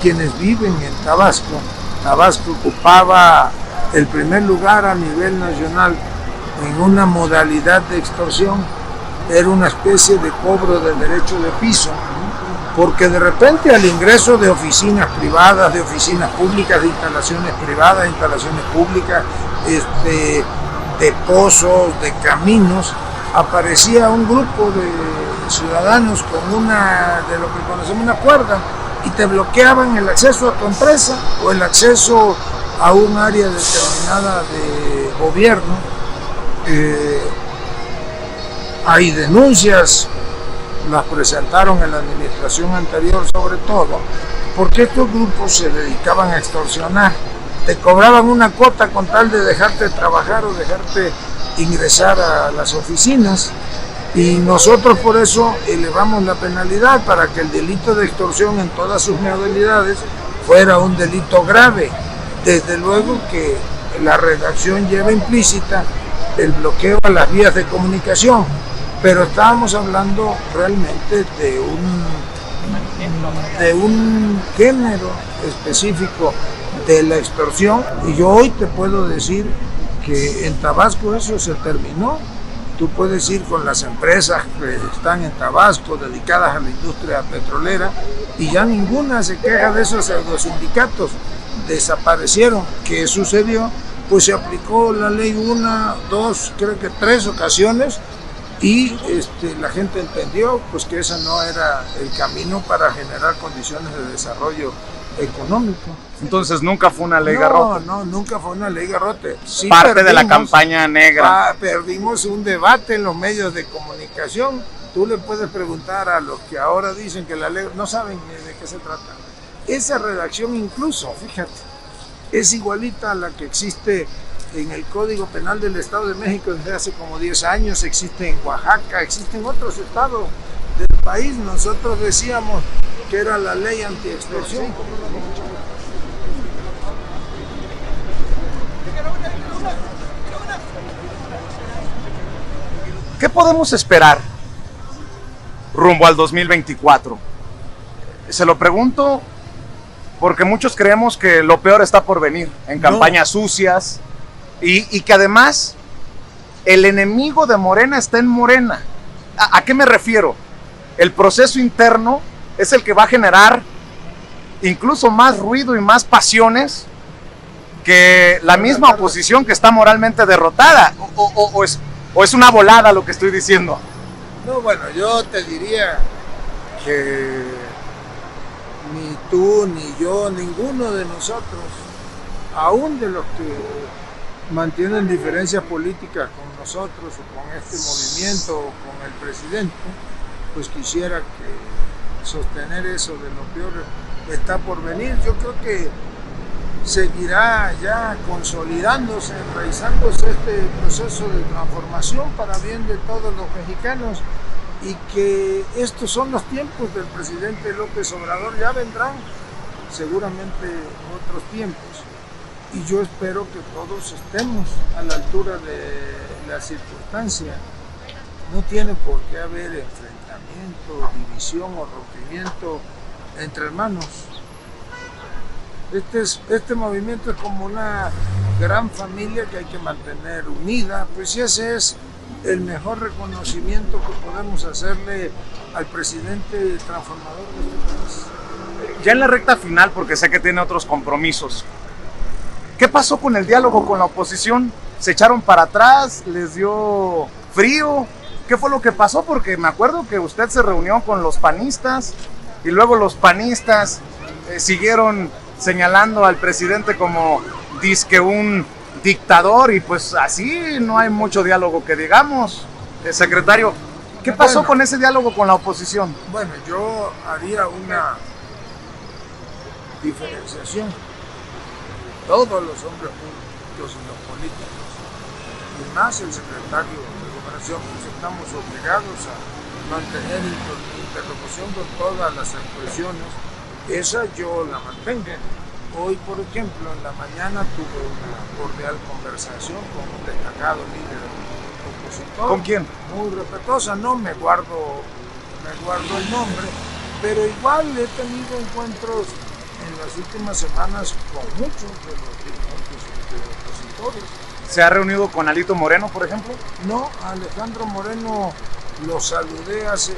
quienes viven en Tabasco, Tabasco ocupaba el primer lugar a nivel nacional en una modalidad de extorsión, era una especie de cobro de derecho de piso, porque de repente al ingreso de oficinas privadas, de oficinas públicas, de instalaciones privadas, de instalaciones públicas, de pozos, de caminos, aparecía un grupo de ciudadanos con una, de lo que conocemos, una cuerda, y te bloqueaban el acceso a tu empresa o el acceso a un área determinada de gobierno. Hay denuncias, las presentaron en la administración anterior sobre todo, porque estos grupos se dedicaban a extorsionar. Te cobraban una cuota con tal de dejarte trabajar o dejarte ingresar a las oficinas, y nosotros por eso elevamos la penalidad para que el delito de extorsión en todas sus modalidades fuera un delito grave. Desde luego que la redacción lleva implícita el bloqueo a las vías de comunicación, pero estábamos hablando realmente de un género específico de la extorsión, y yo hoy te puedo decir que en Tabasco eso se terminó. Tú puedes ir con las empresas que están en Tabasco dedicadas a la industria petrolera y ya ninguna se queja de esos pseudosindicatos. Desaparecieron. ¿Qué sucedió? Pues se aplicó la ley 1, 2, creo que 3 ocasiones y la gente entendió pues que ese no era el camino para generar condiciones de desarrollo económico. Entonces nunca fue una ley garrote. No, nunca fue una ley garrote. Sí, parte de la campaña negra. Perdimos un debate en los medios de comunicación. Tú le puedes preguntar a los que ahora dicen que la ley, no saben de qué se trata. Esa redacción incluso, fíjate, es igualita a la que existe en el Código Penal del Estado de México desde hace como 10 años, existe en Oaxaca, existe en otros estados del país. Nosotros decíamos que era la ley antiextorsión. ¿Qué podemos esperar rumbo al 2024? Se lo pregunto porque muchos creemos que lo peor está por venir, en campañas sucias, y que además el enemigo de Morena está en Morena. ¿A qué me refiero? El proceso interno es el que va a generar incluso más ruido y más pasiones que la misma oposición que está moralmente derrotada. ¿O es una volada lo que estoy diciendo? No, bueno, yo te diría que ni tú, ni yo, ninguno de nosotros, aún de los que mantienen diferencias políticas con nosotros o con este movimiento o con el presidente, pues quisiera que sostener eso de lo peor está por venir. Yo creo que seguirá ya consolidándose, enraizándose este proceso de transformación para bien de todos los mexicanos, y que estos son los tiempos del presidente López Obrador. Ya vendrán seguramente otros tiempos y yo espero que todos estemos a la altura de la circunstancia. No tiene por qué haber enfrentamiento, división o rompimiento entre hermanos. Este movimiento es como una gran familia que hay que mantener unida, pues ese es el mejor reconocimiento que podemos hacerle al presidente transformador de este país. Ya en la recta final, porque sé que tiene otros compromisos, ¿qué pasó con el diálogo con la oposición? ¿Se echaron para atrás? ¿Les dio frío? ¿Qué fue lo que pasó? Porque me acuerdo que usted se reunió con los panistas y luego los panistas siguieron señalando al presidente como dizque un dictador, y pues así no hay mucho diálogo que digamos. Secretario, ¿qué pasó con ese diálogo con la oposición? Bueno, yo haría una diferenciación. Todos los hombres públicos y los políticos, y más el secretario de Gobernación, pues estamos obligados a mantener interlocución con todas las expresiones. Esa yo la mantengo. Hoy, por ejemplo, en la mañana tuve una cordial conversación con un destacado líder opositor. ¿Con quién? Muy respetuosa, no me guardo el nombre, pero igual he tenido encuentros en las últimas semanas con muchos de los dirigentes opositores. ¿Se ha reunido con Alito Moreno, por ejemplo? No, a Alejandro Moreno lo saludé hace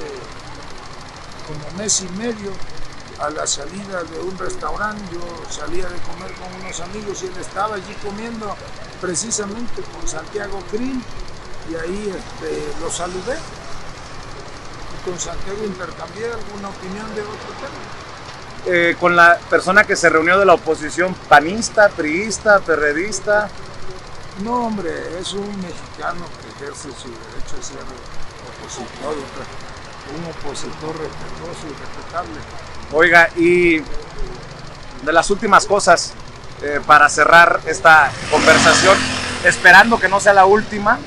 como mes y medio a la salida de un restaurante. Yo salía de comer con unos amigos y él estaba allí comiendo precisamente con Santiago Krill, y ahí lo saludé y con Santiago intercambié alguna opinión de otro tema. Con la persona que se reunió de la oposición, panista, priista, perredista. No, hombre, es un mexicano que ejerce su derecho a ser opositor, un opositor respetuoso y respetable. Oiga, y de las últimas cosas, para cerrar esta conversación, esperando que no sea la última.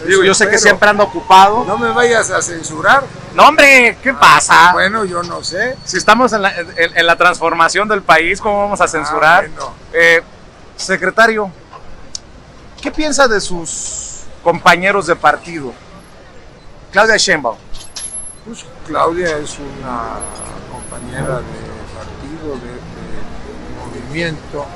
Digo, yo sé que siempre ando ocupado. No me vayas a censurar. No, hombre, ¿qué pasa? Bueno, yo no sé. Si estamos en la transformación del país, ¿cómo vamos a censurar? Bueno. Secretario, ¿qué piensa de sus compañeros de partido? Claudia Sheinbaum. Pues Claudia es una compañera de partido, de movimiento,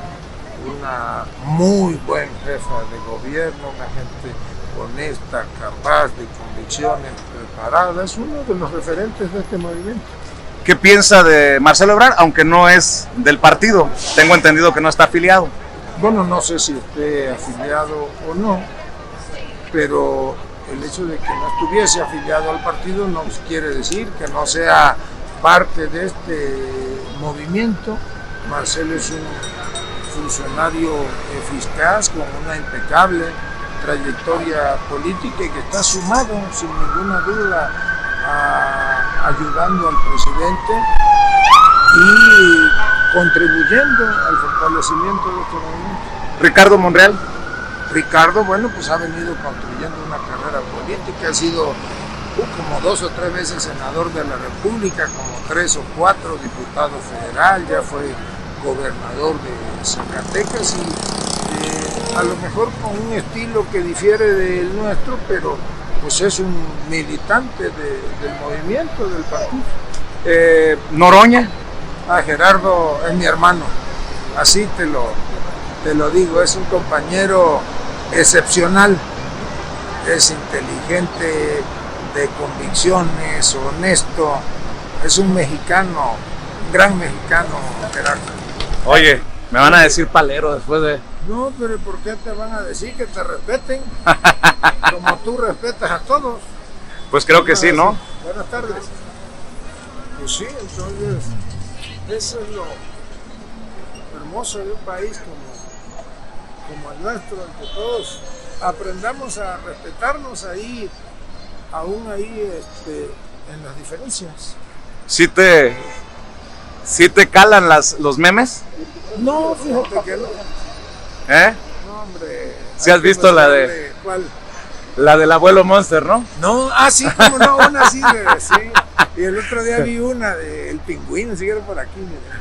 una muy buena jefa de gobierno, una gente honesta, capaz, de convicciones, preparada. Es uno de los referentes de este movimiento. ¿Qué piensa de Marcelo Ebrard, aunque no es del partido? Tengo entendido que no está afiliado. Bueno, no sé si esté afiliado o no, pero el hecho de que no estuviese afiliado al partido no quiere decir que no sea parte de este movimiento. Marcelo es un funcionario eficaz, con una impecable trayectoria política y que está sumado, sin ninguna duda, ayudando al presidente y contribuyendo al fortalecimiento de este movimiento. Ricardo Monreal. Ricardo, bueno, pues ha venido construyendo una carrera política, ha sido como 2 o 3 veces senador de la República, como 3 o 4 diputado federal, ya fue gobernador de Zacatecas y a lo mejor con un estilo que difiere del nuestro, pero pues es un militante del movimiento, del partido. Noroña. Gerardo es mi hermano, así te lo digo, es un compañero excepcional, es inteligente, de convicciones, honesto, es un mexicano, un gran mexicano, Gerardo. Oye, me van a decir palero después de... No, pero ¿por qué te van a decir que te respeten? Como tú respetas a todos. Pues creo que sí, ¿no? Buenas tardes. Pues sí, entonces, eso es lo hermoso de un país como el nuestro, en que todos aprendamos a respetarnos ahí, aún ahí en las diferencias. ¿Sí te calan los memes? No, fíjate que no. ¿Eh? No, hombre. ¿Sí has visto la de... ¿Cuál? La del abuelo Monster, ¿no? No, sí, como no, una así, sí. Y el otro día vi una del pingüino, si era por aquí, mira.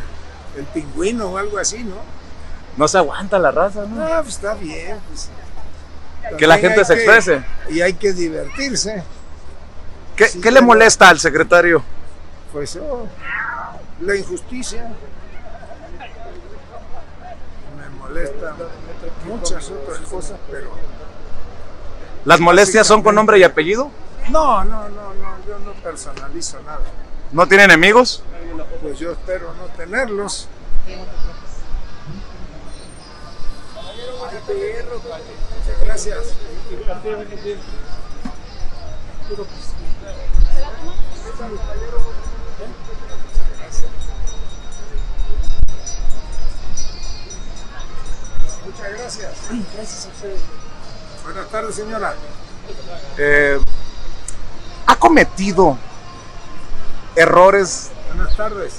El pingüino o algo así, ¿no? No se aguanta la raza, ¿no? No, pues está bien, pues. Que la gente se exprese. Y hay que divertirse. ¿Qué le molesta al secretario? Pues la injusticia. Me molesta muchas otras cosas, pero... ¿Las molestias son con nombre y apellido? No, yo no personalizo nada. ¿No tiene enemigos? Pues yo espero no tenerlos. Gracias. Muchas gracias. Gracias a ustedes. Buenas tardes, señora. ¿Ha cometido errores? Buenas tardes.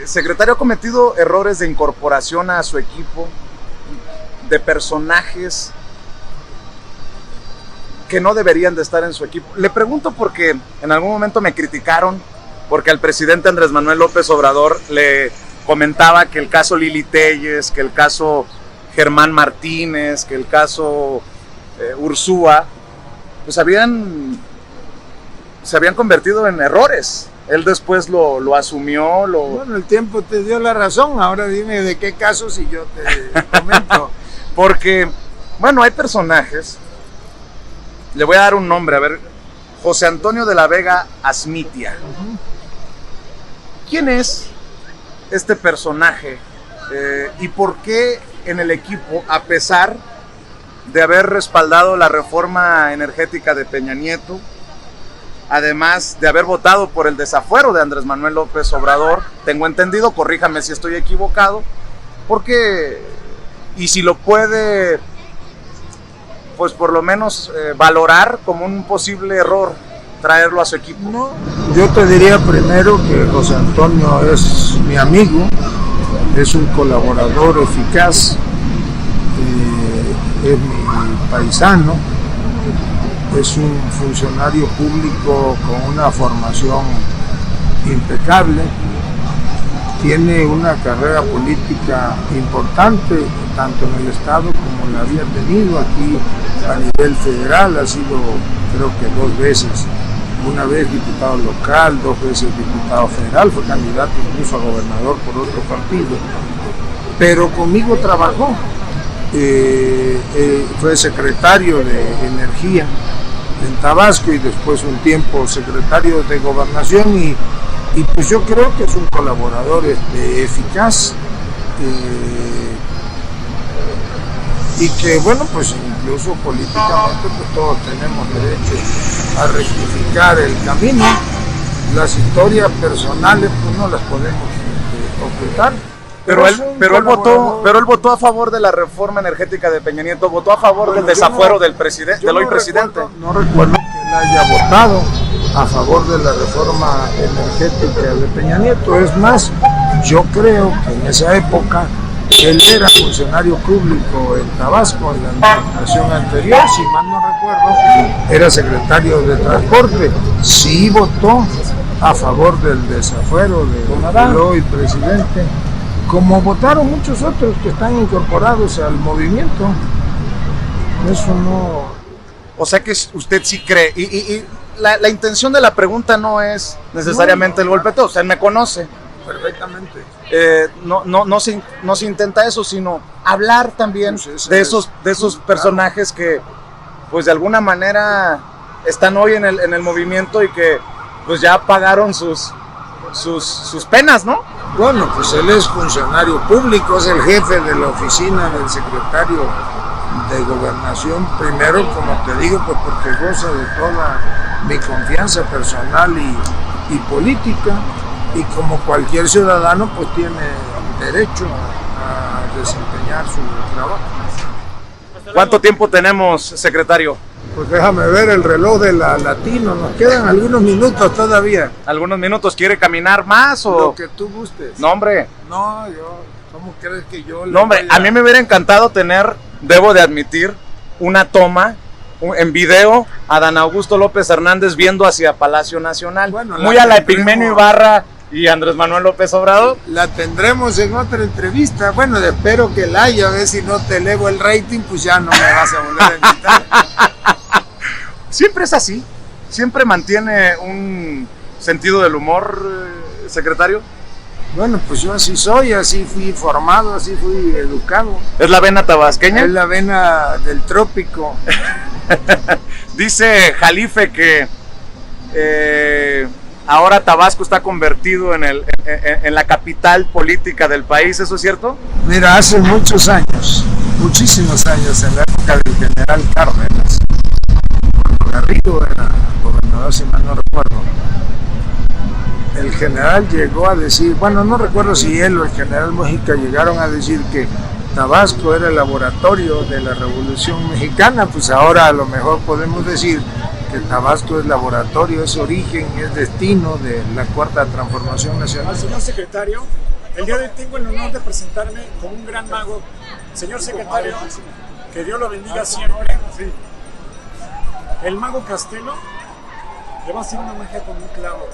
Secretario, ¿ha cometido errores de incorporación a su equipo de personajes que no deberían de estar en su equipo? Le pregunto porque en algún momento me criticaron porque al presidente Andrés Manuel López Obrador le comentaba que el caso Lili Téllez, que el caso Germán Martínez, que el caso Ursúa, pues se habían convertido en errores. Él después lo asumió. Bueno, el tiempo te dio la razón. Ahora dime de qué casos y yo te comento. Porque, bueno, hay personajes. Le voy a dar un nombre, a ver. José Antonio de la Vega Asmitia. ¿Quién es este personaje? ¿Y por qué en el equipo, a pesar de haber respaldado la reforma energética de Peña Nieto, además de haber votado por el desafuero de Andrés Manuel López Obrador, tengo entendido, corríjame si estoy equivocado, porque, y si lo puede, pues por lo menos valorar como un posible error traerlo a su equipo? No, yo te diría primero que José Antonio es mi amigo, es un colaborador eficaz, es mi paisano, es un funcionario público con una formación impecable, tiene una carrera política importante, tanto en el Estado como la había tenido aquí a nivel federal, ha sido creo que 2 veces una vez diputado local, 2 veces diputado federal, fue candidato incluso a gobernador por otro partido, pero conmigo trabajó, fue secretario de Energía en Tabasco y después un tiempo secretario de Gobernación y pues yo creo que es un colaborador eficaz y que bueno, pues incluso políticamente pues todos tenemos derecho a rectificar el camino. Las historias personales pues no las podemos ocultar. Pero él votó a favor de la reforma energética de Peña Nieto, votó a favor del desafuero del hoy presidente. No recuerdo que él haya votado a favor de la reforma energética de Peña Nieto. Es más, yo creo que en esa época él era funcionario público en Tabasco, en la administración anterior, si mal no recuerdo, era secretario de Transporte. Sí votó a favor del desafuero del hoy presidente, como votaron muchos otros que están incorporados al movimiento. Eso no... O sea que usted sí cree, y la intención de la pregunta no es necesariamente el golpeteo, usted me conoce. Perfectamente. No se intenta eso, sino hablar también de esos personajes que pues de alguna manera están hoy en el movimiento y que pues ya pagaron sus penas, ¿no? Bueno, pues él es funcionario público, es el jefe de la oficina del secretario de Gobernación, primero, como te digo, pues porque goza de toda mi confianza personal y política, y como cualquier ciudadano, pues tiene derecho a desempeñar su trabajo. ¿Cuánto tiempo tenemos, secretario? Pues déjame ver el reloj de la Latino, nos quedan algunos minutos todavía. ¿Algunos minutos? ¿Quiere caminar más o...? Lo que tú gustes. No, hombre. No, ¿cómo crees que yo...? No, hombre, a mí me hubiera encantado tener, debo de admitir, una toma en video a Adán Augusto López Hernández viendo hacia Palacio Nacional. Bueno, muy a la Epigmenio Ibarra y Andrés Manuel López Obrador. La tendremos en otra entrevista. Bueno, espero que la haya, a ver si no te elevo el rating, pues ya no me vas a volver a invitar. Siempre es así, siempre mantiene un sentido del humor, secretario. Bueno, pues yo así soy, así fui formado, así fui educado. ¿Es la vena tabasqueña? Es la vena del trópico. Dice Jalife que ahora Tabasco está convertido en la capital política del país, ¿eso es cierto? Mira, hace muchos años, muchísimos años, en la época del general Cárdenas, cuando Garrido era gobernador, si mal no recuerdo, el general llegó a decir, bueno, no recuerdo si él o el general Mujica llegaron a decir que Tabasco era el laboratorio de la Revolución Mexicana. Pues ahora a lo mejor podemos decir que Tabasco es laboratorio, es origen y es destino de la Cuarta Transformación Nacional. Señor secretario, el día de hoy tengo el honor de presentarme como un gran mago. Señor secretario, que Dios lo bendiga siempre. Sí. El mago Castelo le va a hacer una magia con un clavo.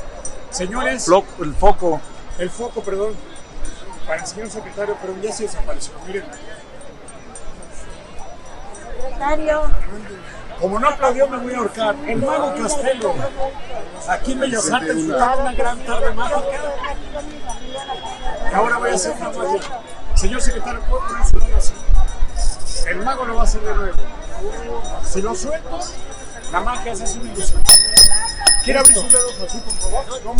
Señores, el foco, perdón, para el señor secretario, pero ya se desapareció. Miren. Secretario. Como no aplaudió, me voy a ahorcar. El mago Castelo, aquí en Bellas Artes, disfrutando una gran tarde mágica. Y ahora voy a hacer una magia. Señor secretario, ¿puedo poner su dedo así? El mago lo va a hacer de nuevo. Si lo suelto, la magia hace una ilusión. ¿Quiere abrir sus dedos así, por favor? ¿Cómo?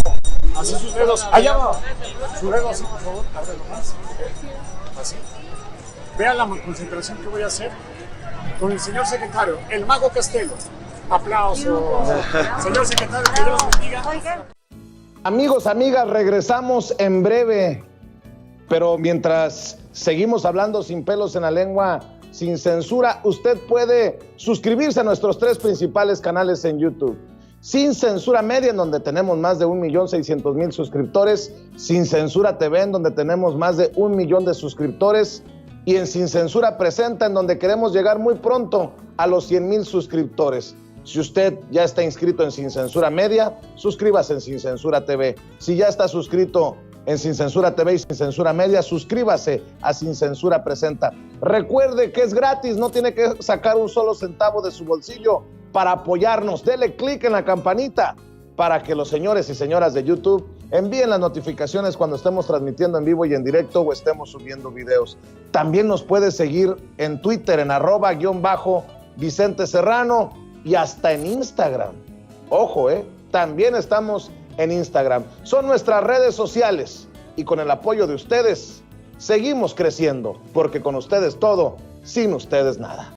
Así sus dedos. Allá va. Su dedo así, por favor. Ábrelo más. Así. Vean la concentración que voy a hacer con el señor secretario, el mago Castelo. Aplausos. Señor secretario, que Dios bendiga. Amigos, amigas, regresamos en breve. Pero mientras seguimos hablando sin pelos en la lengua, sin censura, usted puede suscribirse a nuestros 3 principales canales en YouTube. Sin Censura Media, en donde tenemos más de 1.600.000 suscriptores. Sin Censura TV, en donde tenemos más de 1 millón de suscriptores. Y en Sin Censura Presenta, en donde queremos llegar muy pronto a los 100,000 suscriptores. Si usted ya está inscrito en Sin Censura Media, suscríbase en Sin Censura TV. Si ya está suscrito en Sin Censura TV y Sin Censura Media, suscríbase a Sin Censura Presenta. Recuerde que es gratis, no tiene que sacar un solo centavo de su bolsillo para apoyarnos. Dele clic en la campanita para que los señores y señoras de YouTube envíen las notificaciones cuando estemos transmitiendo en vivo y en directo o estemos subiendo videos. También nos puedes seguir en Twitter en @Vicente Serrano y hasta en Instagram. Ojo, también estamos en Instagram. Son nuestras redes sociales y con el apoyo de ustedes seguimos creciendo, porque con ustedes todo, sin ustedes nada.